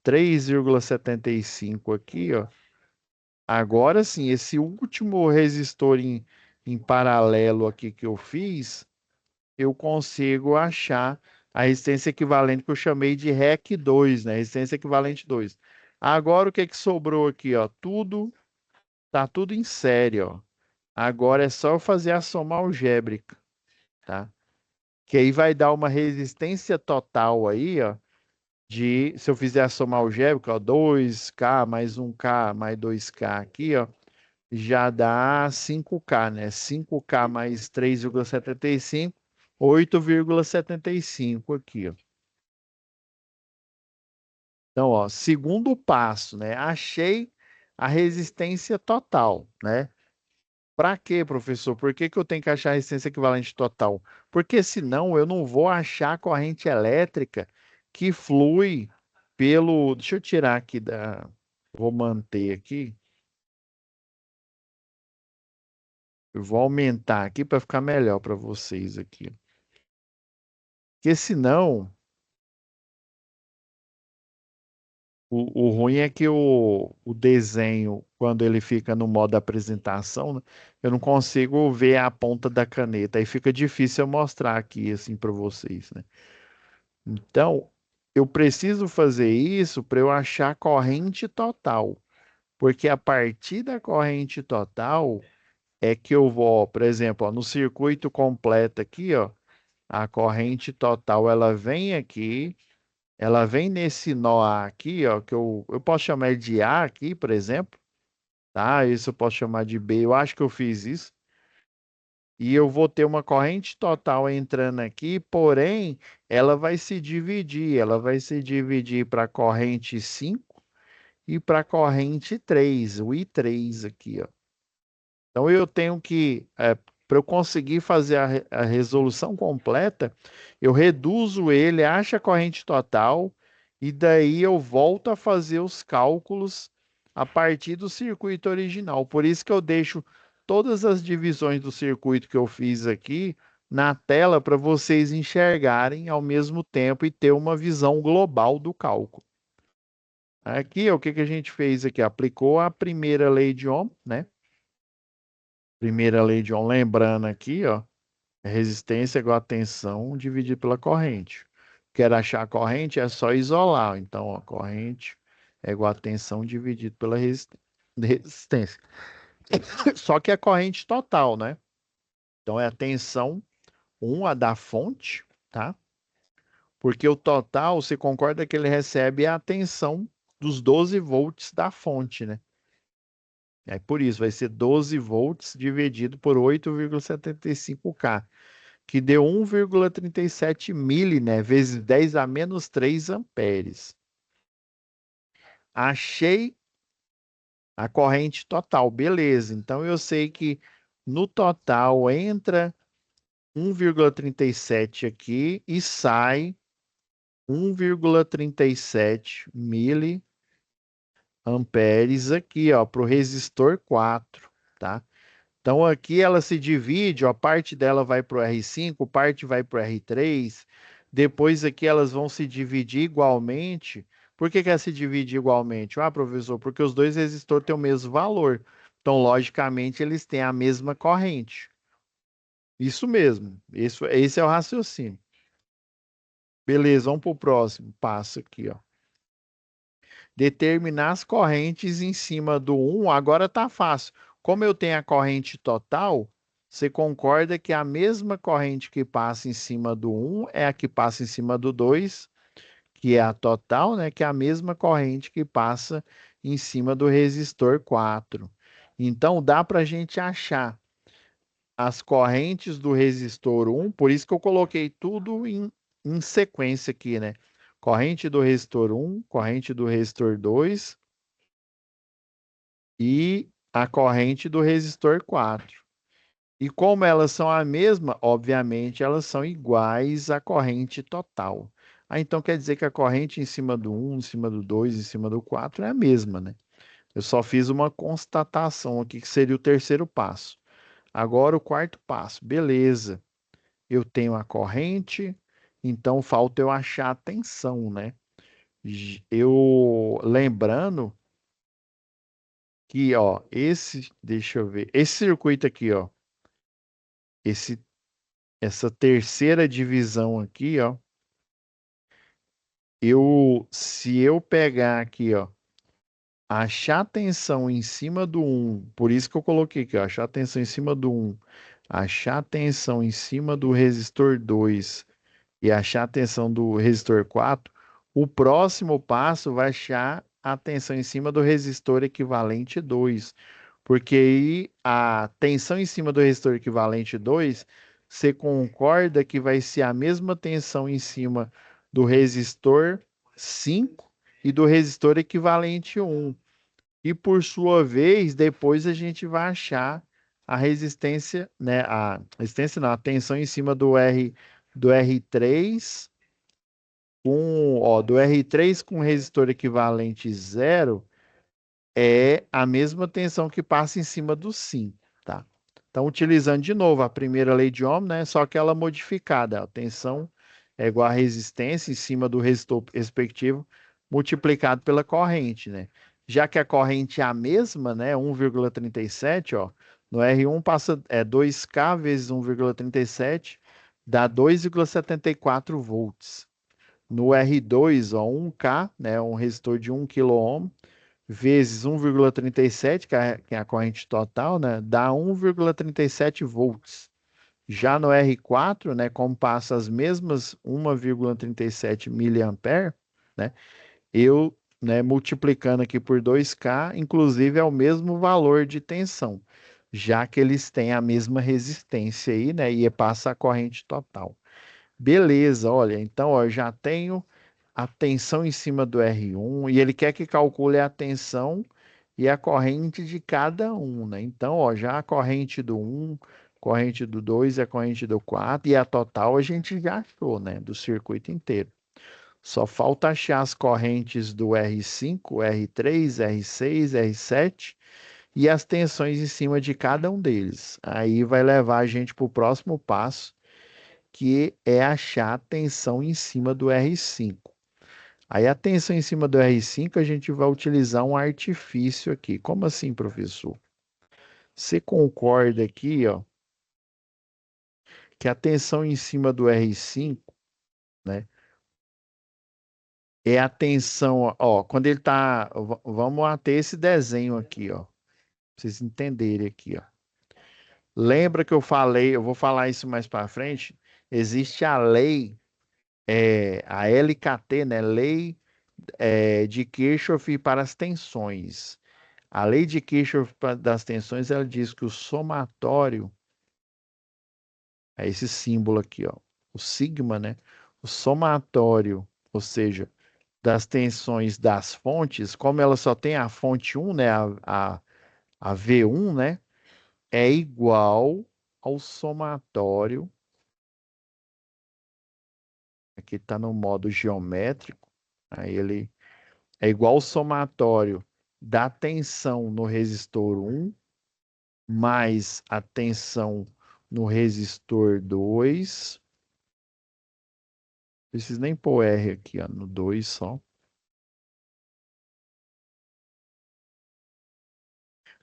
3,75 aqui, ó. Agora sim, esse último resistor em paralelo aqui que eu fiz, eu consigo achar a resistência equivalente que eu chamei de REC 2, né? Resistência equivalente 2. Agora o que que sobrou aqui, ó? Tá tudo em série, ó. Agora é só eu fazer a soma algébrica, tá? Que aí vai dar uma resistência total aí, ó, se eu fizer a soma algébrica, ó, 2K mais 1K mais 2K aqui, ó, já dá 5K, né? 5K mais 3,75, 8,75 aqui, ó. Então, ó, segundo passo, né? Achei a resistência total, né? Para quê, professor? Por que que eu tenho que achar a resistência equivalente total? Porque senão eu não vou achar a corrente elétrica que flui pelo. Deixa eu tirar aqui da. Vou manter aqui. Eu vou aumentar aqui para ficar melhor para vocês aqui. Porque senão o ruim é que o desenho, quando ele fica no modo apresentação, né, eu não consigo ver a ponta da caneta. Aí fica difícil eu mostrar aqui assim para vocês, né? Então, eu preciso fazer isso para eu achar a corrente total. Porque a partir da corrente total é que eu vou, por exemplo, ó, no circuito completo aqui, ó, a corrente total ela vem aqui. Ela vem nesse nó A aqui, ó, que eu posso chamar de A aqui, por exemplo, tá? Isso eu posso chamar de B. Eu acho que eu fiz isso. E eu vou ter uma corrente total entrando aqui, porém, ela vai se dividir. Ela vai se dividir para a corrente 5 e para a corrente 3, o I3 aqui, ó. Então eu tenho que, para eu conseguir fazer a resolução completa, eu reduzo ele, acho a corrente total, e daí eu volto a fazer os cálculos a partir do circuito original. Por isso que eu deixo todas as divisões do circuito que eu fiz aqui na tela para vocês enxergarem ao mesmo tempo e ter uma visão global do cálculo. Aqui, o que que a gente fez aqui? Aplicou a primeira lei de Ohm, né? Primeira lei de Ohm, lembrando aqui, ó, resistência é igual a tensão dividido pela corrente. Quer achar a corrente, é só isolar. Então, ó, corrente é igual a tensão dividido pela resistência. Só que é corrente total, né? Então, é a tensão 1, a da fonte, tá? Porque o total, você concorda que ele recebe a tensão dos 12 volts da fonte, né? É por isso, vai ser 12 volts dividido por 8,75K, que deu 1,37 mili, né? Vezes 10 a menos 3 amperes. Achei a corrente total, beleza. Então eu sei que no total entra 1,37 aqui e sai 1,37 miliamperes aqui, ó, para o resistor 4, tá? Então aqui ela se divide, ó, parte dela vai para o R5, parte vai para o R3. Depois aqui elas vão se dividir igualmente. Por que que ela se divide igualmente? Ah, professor, porque os dois resistores têm o mesmo valor. Então, logicamente, eles têm a mesma corrente. Isso mesmo. Esse é o raciocínio. Beleza, vamos para o próximo passo aqui, ó. Determinar as correntes em cima do um. Agora tá fácil. Como eu tenho a corrente total, você concorda que a mesma corrente que passa em cima do um é a que passa em cima do 2, que é a total, né? Que é a mesma corrente que passa em cima do resistor 4. Então dá para a gente achar as correntes do resistor um. Por isso que eu coloquei tudo em sequência aqui, né? Corrente do resistor um, corrente do resistor 2 e a corrente do resistor 4. E como elas são a mesma, obviamente elas são iguais à corrente total. Ah, então quer dizer que a corrente em cima do um, em cima do 2, em cima do 4 é a mesma, né? Eu só fiz uma constatação aqui que seria o terceiro passo. Agora o quarto passo. Beleza. Eu tenho a corrente, então falta eu achar a tensão, né? Eu lembrando que, ó, deixa eu ver, esse circuito aqui, ó, esse, essa terceira divisão aqui, ó, se eu pegar aqui, ó, achar tensão em cima do um, por isso que eu coloquei aqui, ó, achar tensão em cima do um, achar tensão em cima do resistor 2 e achar a tensão do resistor 4, o próximo passo vai achar a tensão em cima do resistor equivalente 2, porque aí a tensão em cima do resistor equivalente 2, você concorda que vai ser a mesma tensão em cima do resistor 5 e do resistor equivalente 1. E por sua vez, depois a gente vai achar a resistência, né? A resistência não, a tensão em cima do R3 do R3 com resistor equivalente zero é a mesma tensão que passa em cima do sim, tá? Então, utilizando de novo a primeira lei de Ohm, né? Só que ela modificada. A tensão é igual a resistência em cima do resistor respectivo multiplicado pela corrente, né? Já que a corrente é a mesma, né? 1,37, ó. No R1 passa 2K vezes 1,37 dá 2,74 volts. No R2, ó, 1K, né? Um resistor de 1 kΩ vezes 1,37, que é a corrente total, né, dá 1,37 volts. Já no R4, né, como passa as mesmas 1,37 miliampere, né, eu, né, multiplicando aqui por 2K, inclusive é o mesmo valor de tensão, já que eles têm a mesma resistência aí, né, e passa a corrente total. Beleza, olha, então ó, eu já tenho a tensão em cima do R1 e ele quer que calcule a tensão e a corrente de cada um, né? Então, ó, já a corrente do 1, corrente do 2 e a corrente do 4 e a total a gente já achou, né, do circuito inteiro. Só falta achar as correntes do R5, R3, R6, R7 e as tensões em cima de cada um deles. Aí vai levar a gente para o próximo passo, que é achar a tensão em cima do R5. Aí a tensão em cima do R5 a gente vai utilizar um artifício aqui. Como assim, professor? Você concorda aqui, ó, que a tensão em cima do R5, né, é a tensão, ó, quando ele tá, vamos até esse desenho aqui, ó, pra vocês entenderem aqui, ó. Lembra que eu falei, eu vou falar isso mais para frente, existe a lei, a LKT, né, lei de Kirchhoff para as tensões. A lei de Kirchhoff das tensões, ela diz que o somatório é esse símbolo aqui, ó, o sigma, né? O somatório, ou seja, das tensões das fontes, como ela só tem a fonte 1, né? A V1, né? É igual ao somatório, aqui está no modo geométrico, aí ele é igual ao somatório da tensão no resistor 1 mais a tensão no resistor 2. Não preciso nem pôr R aqui, ó, no 2 só.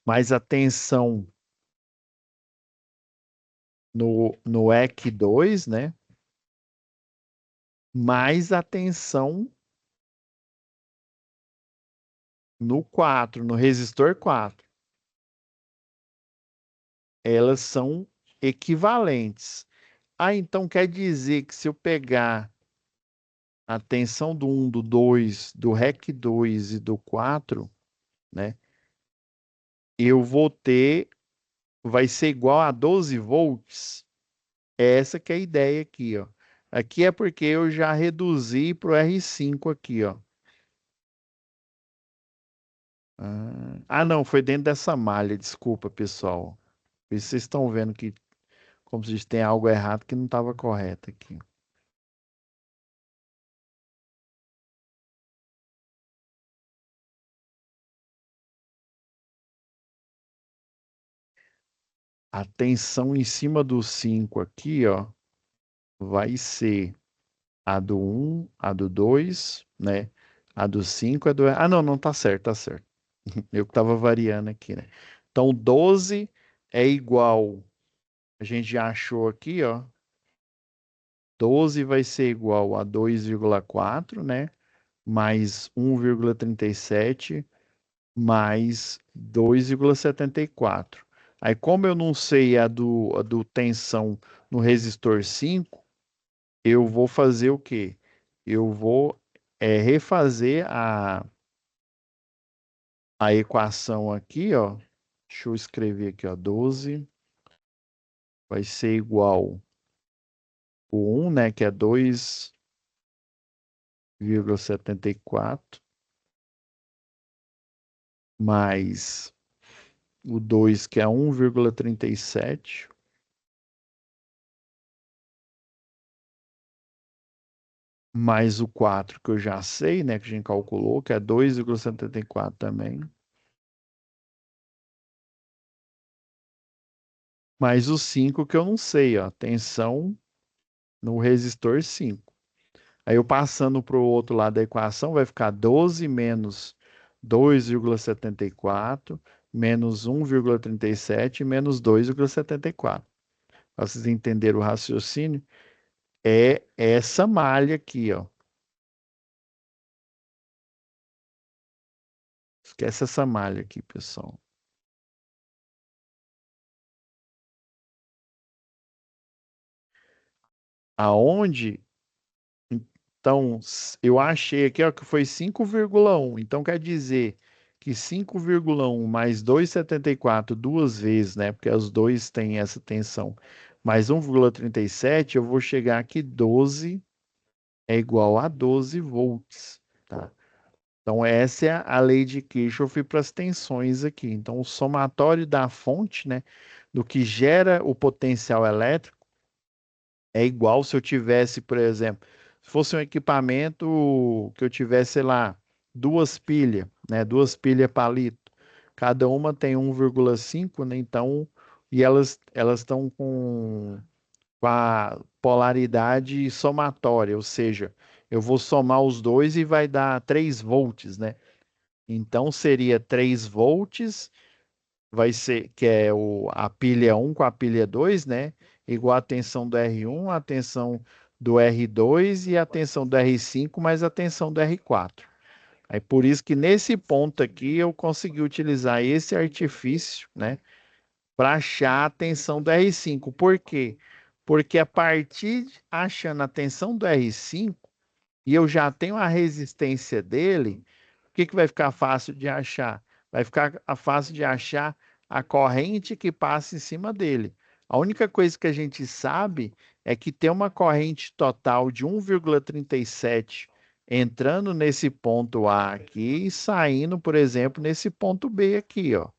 Mais a tensão no EC 2, né? Mais a tensão no 4, no resistor 4. Elas são equivalentes. Ah, então quer dizer que se eu pegar a tensão do 1, do 2, do REC 2 e do 4, né? Eu vou ter, vai ser igual a 12 volts. Essa que é a ideia aqui, ó. Aqui é porque eu já reduzi para o R5 aqui, ó. Não, foi dentro dessa malha, desculpa, pessoal. Por isso vocês estão vendo que, como se diz, tem algo errado que não estava correto aqui. A tensão em cima do 5 aqui, ó, vai ser a do 1, a do 2, né? A do 5, a do... não, não, tá certo, tá certo. Eu que estava variando aqui, né? Então, 12 é igual, a gente já achou aqui, ó. 12 vai ser igual a 2,4, né? Mais 1,37 mais 2,74. Aí, como eu não sei a do tensão no resistor 5, eu vou fazer o quê? Eu vou refazer a equação aqui, ó. Deixa eu escrever aqui, ó. 12 vai ser igual o 1, né? Que é 2,74 mais o 2, que é 1,37, mais o 4, que eu já sei, né? Que a gente calculou, que é 2,74 também. Mais o 5, que eu não sei, ó. Tensão no resistor 5. Aí eu passando para o outro lado da equação, vai ficar 12 menos 2,74 menos 1,37 menos 2,74. Para vocês entenderem o raciocínio, é essa malha aqui, ó. Esquece essa malha aqui, pessoal. Aonde, então, eu achei aqui, ó, que foi 5,1. Então, quer dizer que 5,1 mais 2,74 duas vezes, né? Porque os dois têm essa tensão, mais 1,37, eu vou chegar aqui 12 é igual a 12 volts, tá? Então, essa é a lei de Kirchhoff para as tensões aqui. Então, o somatório da fonte, né, do que gera o potencial elétrico, é igual se eu tivesse, por exemplo, se fosse um equipamento que eu tivesse, sei lá, duas pilhas, né? Duas pilhas palito. Cada uma tem 1,5, né? Então, e elas estão com a polaridade somatória, ou seja, eu vou somar os dois e vai dar 3 volts, né? Então seria 3 volts vai ser, que é a pilha 1 com a pilha 2, né? Igual a tensão do R1, a tensão do R2 e a tensão do R5 mais a tensão do R4. Aí por isso que nesse ponto aqui eu consegui utilizar esse artifício, né? Para achar a tensão do R5. Por quê? Porque a partir de achando a tensão do R5, e eu já tenho a resistência dele, o que vai ficar fácil de achar? vai ficar fácil de achar a corrente que passa em cima dele. A única coisa que a gente sabe é que tem uma corrente total de 1,37 entrando nesse ponto A aqui e saindo, por exemplo, nesse ponto B aqui, ó.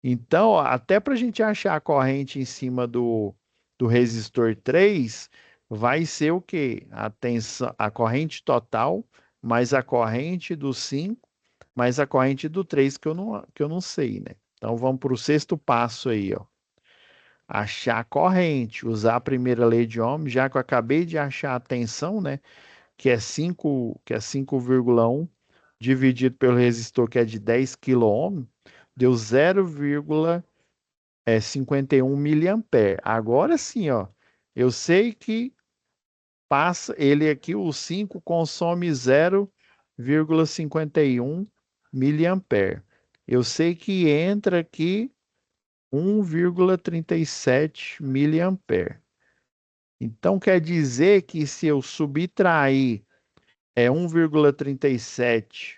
Então, ó, até para a gente achar a corrente em cima do resistor 3, vai ser o quê? A tensão, a corrente total, mais a corrente do 5, mais a corrente do 3, que eu não sei, né? Então, vamos para o sexto passo aí, ó. Achar a corrente, usar a primeira lei de Ohm, já que eu acabei de achar a tensão, né? Que é 5,1 dividido pelo resistor, que é de 10 kΩ, deu 0,51 miliampere. Agora sim, ó, eu sei que passa ele aqui, o 5 consome 0,51 miliampere. Eu sei que entra aqui 1,37 miliampere. Então quer dizer que se eu subtrair 1,37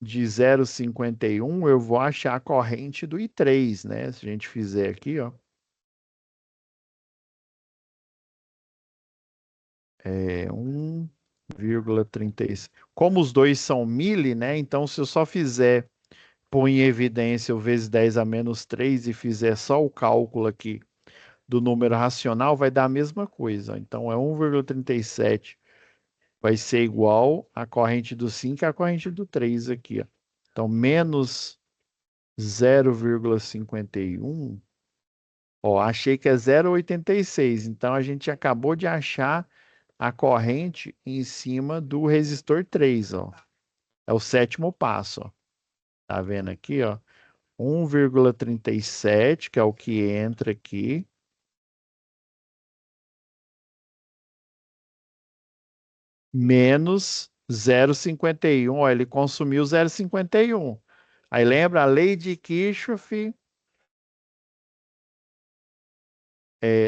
de 0,51, eu vou achar a corrente do I3, né? Se a gente fizer aqui, ó, 1,36. Como os dois são mili, né? Então, se eu só fizer, pôr em evidência o vezes 10 a menos 3 e fizer só o cálculo aqui do número racional, vai dar a mesma coisa. Então, é 1,37 vai ser igual a corrente do 5 e a corrente do 3 aqui, ó. Então, menos 0,51. Ó, achei que é 0,86. Então, a gente acabou de achar a corrente em cima do resistor 3, ó. É o sétimo passo, ó. Tá vendo aqui, ó? 1,37, que é o que entra aqui, menos 0,51. Ó, ele consumiu 0,51. Aí lembra a lei de Kirchhoff,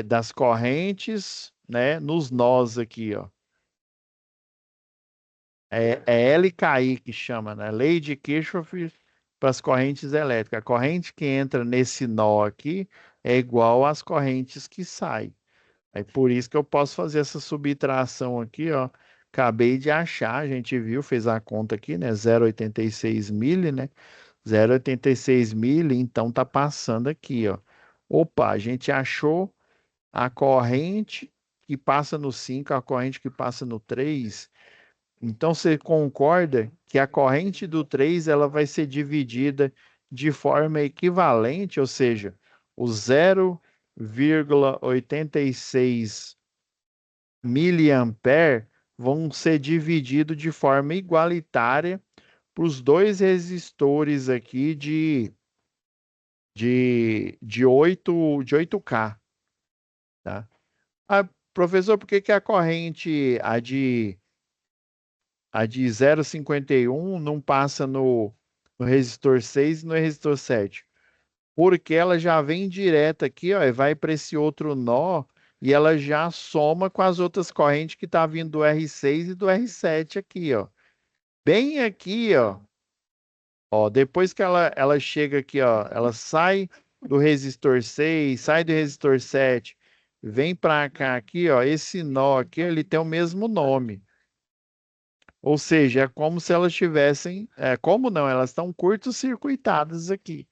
das correntes, né? Nos nós aqui, ó. É LKI que chama, né? Lei de Kirchhoff para as correntes elétricas. A corrente que entra nesse nó aqui é igual às correntes que saem. É por isso que eu posso fazer essa subtração aqui, ó. Acabei de achar, a gente viu, fez a conta aqui, né? 0,86 mili, né? 0,86 mili, então tá passando aqui, ó. Opa, a gente achou a corrente que passa no 5, a corrente que passa no 3. Então você concorda que a corrente do 3 ela vai ser dividida de forma equivalente, ou seja, o 0,86 miliampere vão ser divididos de forma igualitária para os dois resistores aqui de 8K, tá? Ah, professor, por que que a corrente, a de 0,51 não passa no resistor 6 e no resistor 7? Porque ela já vem direta aqui, ó, e vai para esse outro nó e ela já soma com as outras correntes que tá vindo do R6 e do R7 aqui, ó. Bem aqui, ó, depois que ela chega aqui, ó, ela sai do resistor 6, sai do resistor 7, vem para cá aqui, ó, esse nó aqui, ele tem o mesmo nome. Ou seja, é como se elas tivessem, como não, elas estão curto-circuitadas aqui.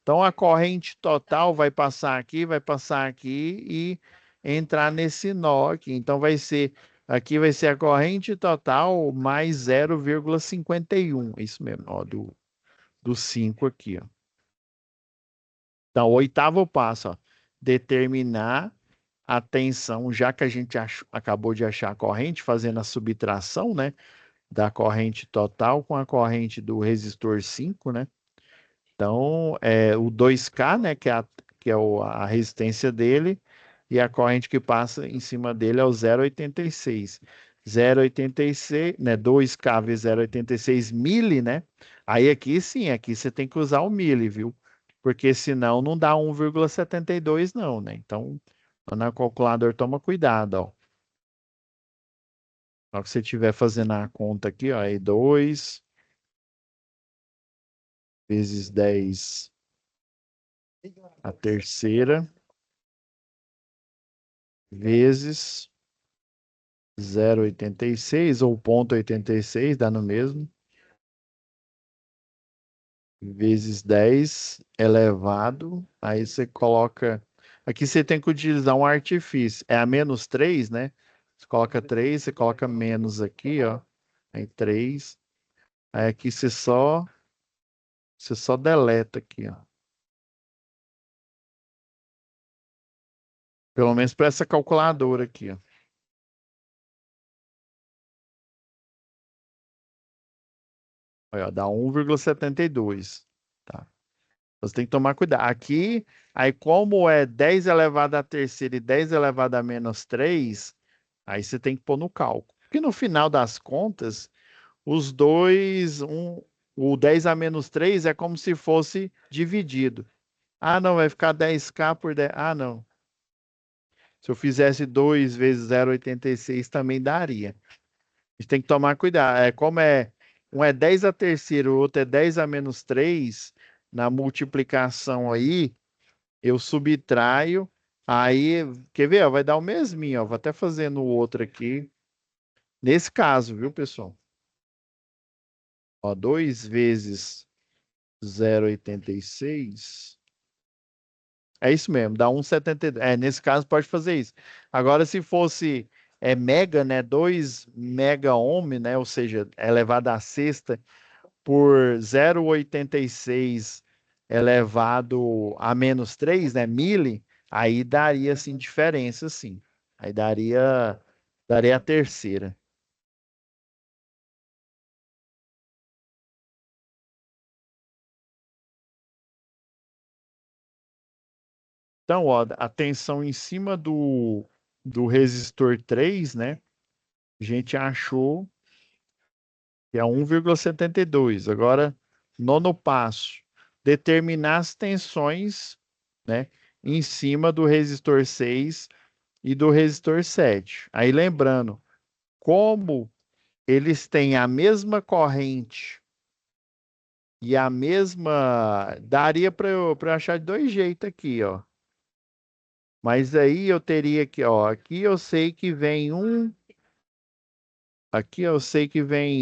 Então a corrente total vai passar aqui e entrar nesse nó aqui. Então aqui vai ser a corrente total mais 0,51. Isso mesmo, ó, do 5 aqui, ó. Então, o oitavo passo, ó, determinar a tensão, já que a gente acabou de achar a corrente, fazendo a subtração, né, da corrente total com a corrente do resistor 5, né? Então, o 2K, né, que é a resistência dele, e a corrente que passa em cima dele é o 0,86. 0,86, né, 2K vezes 0,86 mili, né? Aí aqui sim, aqui você tem que usar o mili, viu? Porque senão não dá 1,72 não, né? Então, na calculadora toma cuidado, ó. Na hora que você estiver fazendo a conta aqui, ó, aí 2 vezes 10 a terceira, vezes 0,86 ou 0,86, dá no mesmo, vezes 10 elevado, aí você coloca, aqui você tem que utilizar um artifício, é a menos 3, né? Você coloca 3, você coloca menos aqui, ó, aí 3, aí aqui você só deleta aqui, ó. Pelo menos para essa calculadora aqui, ó. Aí, ó, dá 1,72, tá? Você tem que tomar cuidado. Aqui, aí como é 10 elevado à terceira e 10 elevado a menos 3, aí você tem que pôr no cálculo. Porque no final das contas, os dois, o 10 a menos 3 é como se fosse dividido. Ah, não, vai ficar 10k por 10. Ah, não. Se eu fizesse 2 vezes 0,86 também daria. A gente tem que tomar cuidado. Como um é 10 a terceira, o outro é 10 a menos 3 na multiplicação aí, eu subtraio, aí, quer ver? Ó, vai dar o mesminho, ó. Vou até fazer no outro aqui. Nesse caso, viu, pessoal? Ó, 2 vezes 0,86. É isso mesmo, dá 1,72. Nesse caso pode fazer isso. Agora, se fosse mega, né? 2 mega ohm, né? Ou seja, elevado à sexta por 0,86 elevado a menos 3, né? Mili, aí daria assim diferença, sim. Aí daria a terceira. Então, ó, a tensão em cima do resistor 3, né? A gente achou que é 1,72. Agora, nono passo, determinar as tensões, né, em cima do resistor 6 e do resistor 7. Aí lembrando, como eles têm a mesma corrente e a mesma, daria para eu achar de dois jeitos aqui, ó. Mas aí eu teria que, ó, aqui eu sei que vem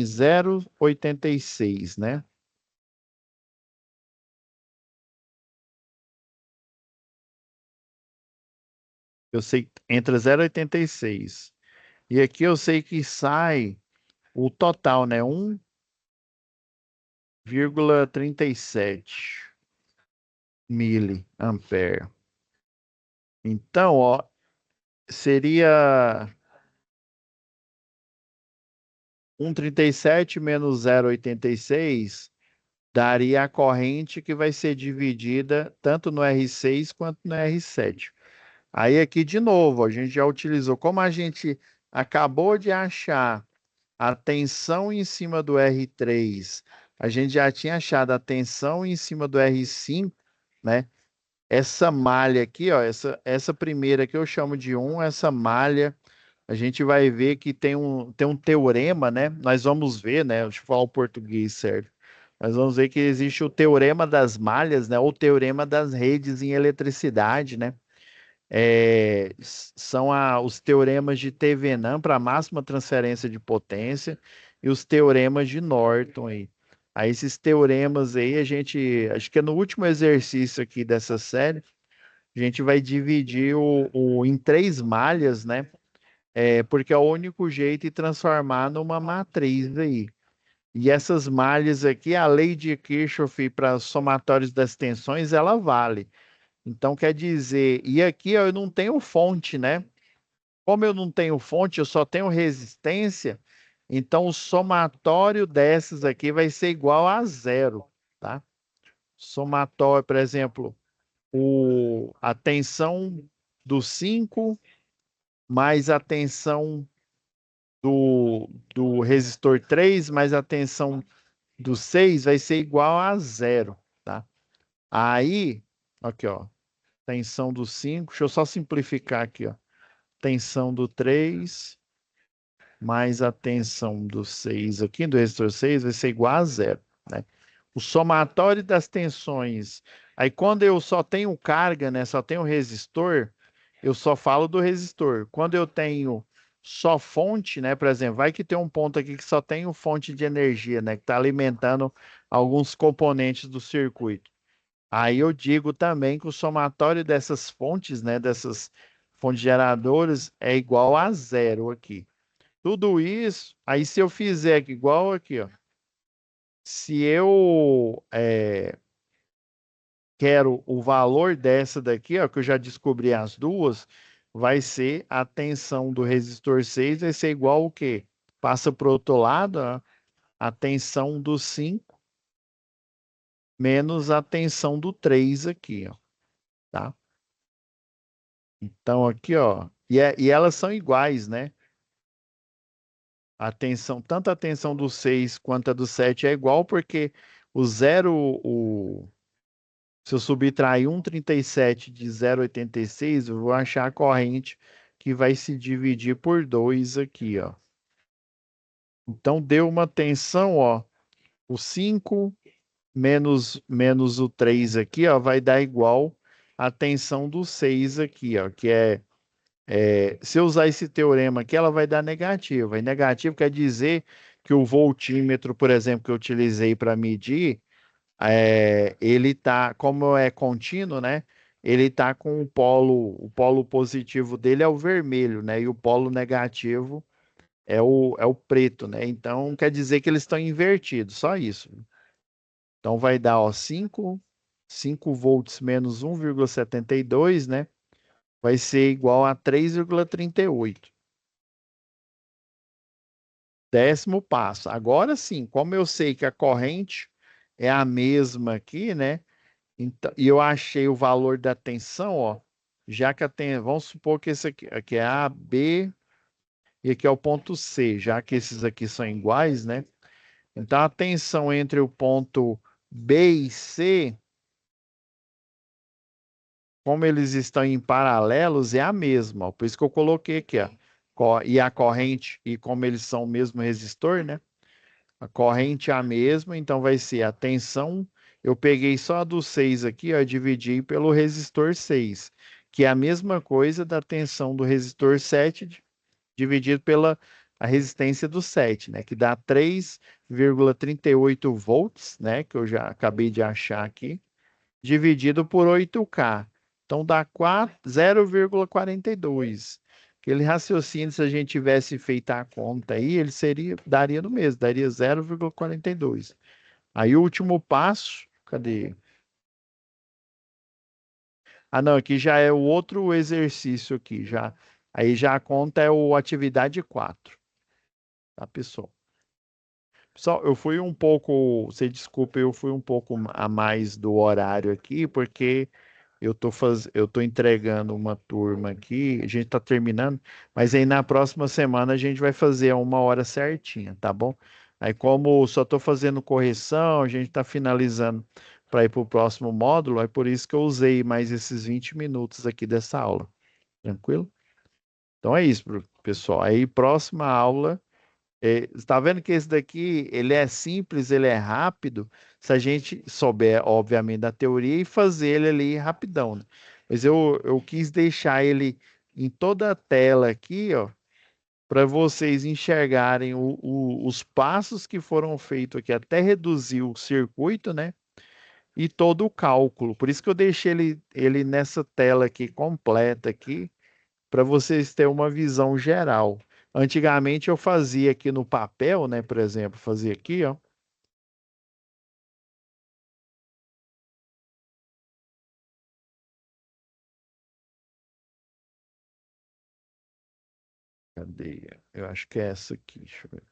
0,86, né? Eu sei que entra 0,86. E aqui eu sei que sai o total, né? 1,37 miliampere. Então, ó, seria 1,37 menos 0,86 daria a corrente que vai ser dividida tanto no R6 quanto no R7. Aí aqui de novo, a gente já utilizou, como a gente acabou de achar a tensão em cima do R3, a gente já tinha achado a tensão em cima do R5, né? Essa malha aqui, ó, essa primeira que eu chamo de 1, essa malha, a gente vai ver que tem um teorema, né? Nós vamos ver, né? Deixa eu falar o português certo. Nós vamos ver que existe o teorema das malhas, né? Ou teorema das redes em eletricidade, né? São os teoremas de Thevenin para máxima transferência de potência e os teoremas de Norton aí. Aí esses teoremas aí, acho que é no último exercício aqui dessa série, a gente vai dividir em três malhas, né? Porque é o único jeito de transformar numa matriz aí. E essas malhas aqui, a lei de Kirchhoff para somatórios das tensões, ela vale. Então, quer dizer, e aqui ó, eu não tenho fonte, né? Como eu não tenho fonte, eu só tenho resistência, então o somatório dessas aqui vai ser igual a zero, tá? Somatório, por exemplo, a tensão do 5 mais a tensão do resistor 3 mais a tensão do 6 vai ser igual a zero, tá? Aí, aqui, ó, tensão do 5, deixa eu só simplificar aqui, ó. Tensão do 3 mais a tensão do 6 aqui, do resistor 6, vai ser igual a zero, né? o somatório das tensões. Aí quando eu só tenho carga, né, só tenho resistor, eu só falo do resistor. Quando eu tenho só fonte, né, por exemplo, vai que tem um ponto aqui que só tem fonte de energia, né, que está alimentando alguns componentes do circuito. Aí eu digo também que o somatório dessas fontes, né, dessas fontes geradoras é igual a zero aqui. Tudo isso, aí se eu fizer aqui, igual aqui, ó, se eu quero o valor dessa daqui, ó, que eu já descobri as duas, vai ser a tensão do resistor 6 vai ser igual o quê? Passa para o outro lado, ó, a tensão do 5 menos a tensão do 3 aqui, ó, tá? Então aqui, ó, e elas são iguais, né? A tensão, tanto a tensão do 6 quanto a do 7 é igual, porque o zero, se eu subtrair 1,37 de 0,86, eu vou achar a corrente que vai se dividir por 2 aqui, ó. Então deu uma tensão, ó, o 5 menos o 3 aqui, ó, vai dar igual a tensão do 6 aqui, ó, que se eu usar esse teorema aqui, ela vai dar negativo. E negativo quer dizer que o voltímetro, por exemplo, que eu utilizei para medir, ele tá, como é contínuo, né? Ele tá com o polo positivo dele é o vermelho, né? E o polo negativo é o preto, né? Então quer dizer que eles estão invertidos, só isso. Então vai dar, ó, 5 volts menos 1,72, né? Vai ser igual a 3,38. Décimo passo. Agora sim, como eu sei que a corrente é a mesma aqui, né? Então, e eu achei o valor da tensão, ó, já que vamos supor que esse aqui é A, B e aqui é o ponto C, já que esses aqui são iguais, né? Então a tensão entre o ponto B e C, como eles estão em paralelos, é a mesma, ó. Por isso que eu coloquei aqui, ó. E a corrente, e como eles são o mesmo resistor, né? A corrente é a mesma, então vai ser a tensão. Eu peguei só a do 6 aqui, ó, dividi pelo resistor 6, que é a mesma coisa da tensão do resistor 7 dividido pela a resistência do 7, né, que dá 3,38 volts, né, que eu já acabei de achar aqui, dividido por 8K. Então dá 0,42. Aquele raciocínio, se a gente tivesse feito a conta aí, ele daria no mesmo, daria 0,42. Aí o último passo, cadê? Ah, não, aqui já é o outro exercício aqui, já. Aí já a conta é o atividade 4, tá, pessoal? Pessoal, eu fui um pouco, você desculpa, eu fui um pouco a mais do horário aqui, porque eu tô entregando uma turma aqui, a gente tá terminando, mas aí na próxima semana a gente vai fazer a 1 hora certinha, tá bom? Aí como só tô fazendo correção, a gente tá finalizando para ir para o próximo módulo, é por isso que eu usei mais esses 20 minutos aqui dessa aula. Tranquilo? Então é isso, pessoal. Aí próxima aula, está vendo que esse daqui, ele é simples, ele é rápido, se a gente souber, obviamente, da teoria e fazer ele ali rapidão, né? Mas eu quis deixar ele em toda a tela aqui, ó, para vocês enxergarem os passos que foram feitos aqui até reduzir o circuito, né? E todo o cálculo. Por isso que eu deixei ele nessa tela aqui completa aqui, para vocês terem uma visão geral. Antigamente eu fazia aqui no papel, né? Por exemplo, fazia aqui, ó. Cadê? Eu acho que é essa aqui. Deixa eu ver.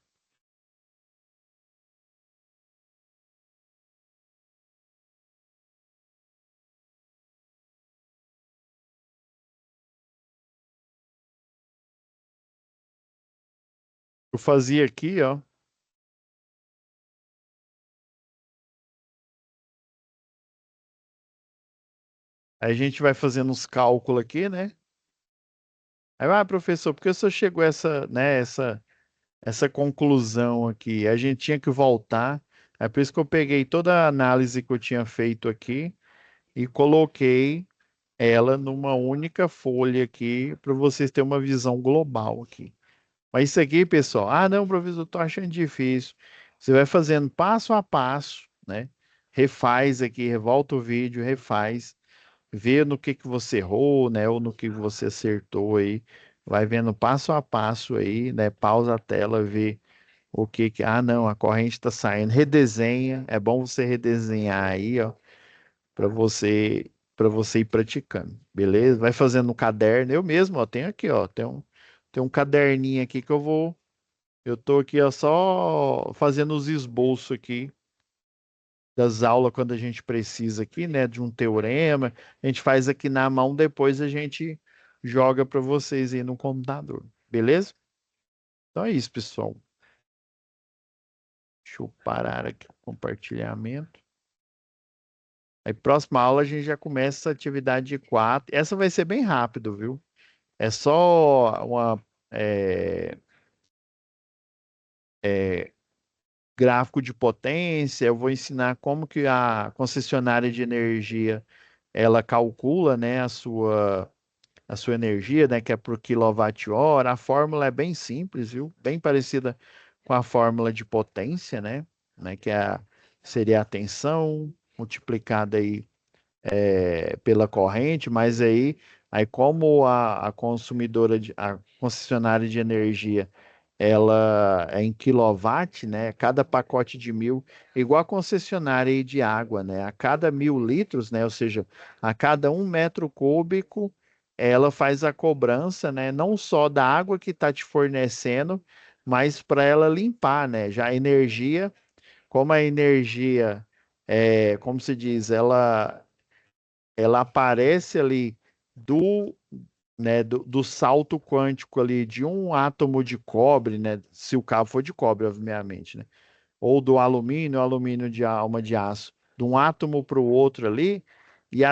Eu fazia aqui, ó. Aí a gente vai fazendo uns cálculos aqui, né? Aí, professor, por que o senhor chegou a essa conclusão aqui? A gente tinha que voltar, É por isso que eu peguei toda a análise que eu tinha feito aqui e coloquei ela numa única folha aqui para vocês terem uma visão global aqui. Mas isso aqui, pessoal, ah, não, professor, eu tô achando difícil. Você vai fazendo passo a passo, né? Refaz aqui, revolta o vídeo, refaz, vê no que você errou, né? Ou no que você acertou aí. Vai vendo passo a passo aí, né? Pausa a tela, vê ah, não, a corrente está saindo. Redesenha, é bom você redesenhar aí, ó, para você ir praticando, beleza? Vai fazendo no caderno. Eu mesmo, ó, tenho aqui, ó, tem um caderninho aqui que eu tô aqui, ó, só fazendo os esboços aqui das aulas quando a gente precisa aqui, né, de um teorema. A gente faz aqui na mão, depois a gente joga para vocês aí no computador, beleza? Então é isso, pessoal. Deixa eu parar aqui o compartilhamento. Aí, próxima aula, a gente já começa essa atividade de 4. Essa vai ser bem rápido, viu? É só uma é, gráfico de potência. Eu vou ensinar como que a concessionária de energia ela calcula, né, a sua energia, né, que é por quilowatt-hora. A fórmula é bem simples, viu? Bem parecida com a fórmula de potência, né, que seria a tensão multiplicada aí pela corrente, mas aí como a consumidora, a concessionária de energia, ela é em quilowatt, né? Cada pacote de 1.000, igual a concessionária aí de água, né? A cada 1.000 litros, né? Ou seja, a cada 1 metro cúbico, ela faz a cobrança, né? Não só da água que está te fornecendo, mas para ela limpar, né? Já a energia, como a energia, como se diz, ela aparece ali do, do salto quântico ali de um átomo de cobre, né? Se o cabo for de cobre, obviamente, né? Ou do alumínio, alumínio de alma de aço, de um átomo para o outro ali, e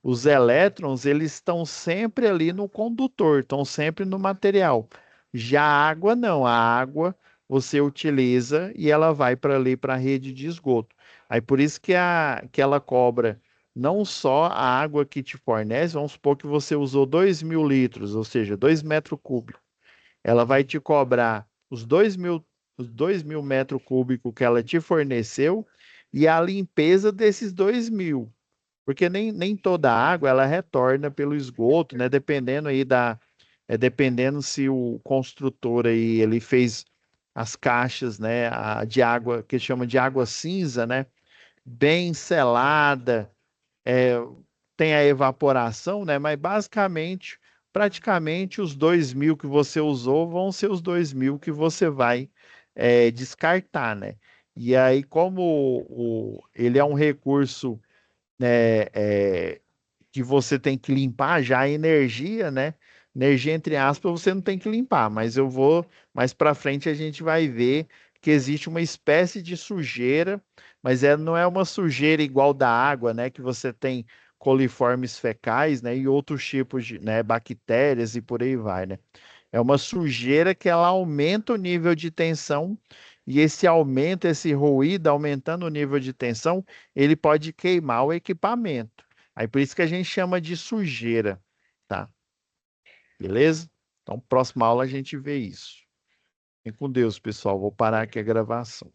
os elétrons, eles estão sempre ali no condutor, estão sempre no material. Já a água, não. A água você utiliza e ela vai para ali, para a rede de esgoto. Aí por isso que ela cobra não só a água que te fornece, vamos supor que você usou 2.000 litros, ou seja, 2 metros cúbicos. Ela vai te cobrar os 2.000 metros cúbicos que ela te forneceu e a limpeza desses 2.000. Porque nem toda a água ela retorna pelo esgoto, né? Dependendo aí dependendo se o construtor aí ele fez as caixas, né, de água que chama de água cinza, né, bem selada, é, tem a evaporação, né? Mas basicamente, praticamente os 2.000 que você usou vão ser os 2.000 que você vai descartar, né? E aí, como ele é um recurso, né, que você tem que limpar já a energia, né? Energia, entre aspas, você não tem que limpar, mas eu vou mais para frente a gente vai ver que existe uma espécie de sujeira, mas não é uma sujeira igual da água, né? Que você tem coliformes fecais, né? E outros tipos de, né, bactérias e por aí vai, né? É uma sujeira que ela aumenta o nível de tensão e esse aumento, esse ruído, aumentando o nível de tensão, ele pode queimar o equipamento. Aí por isso que a gente chama de sujeira, tá? Beleza? Então, próxima aula a gente vê isso. Fiquem com Deus, pessoal. Vou parar aqui a gravação.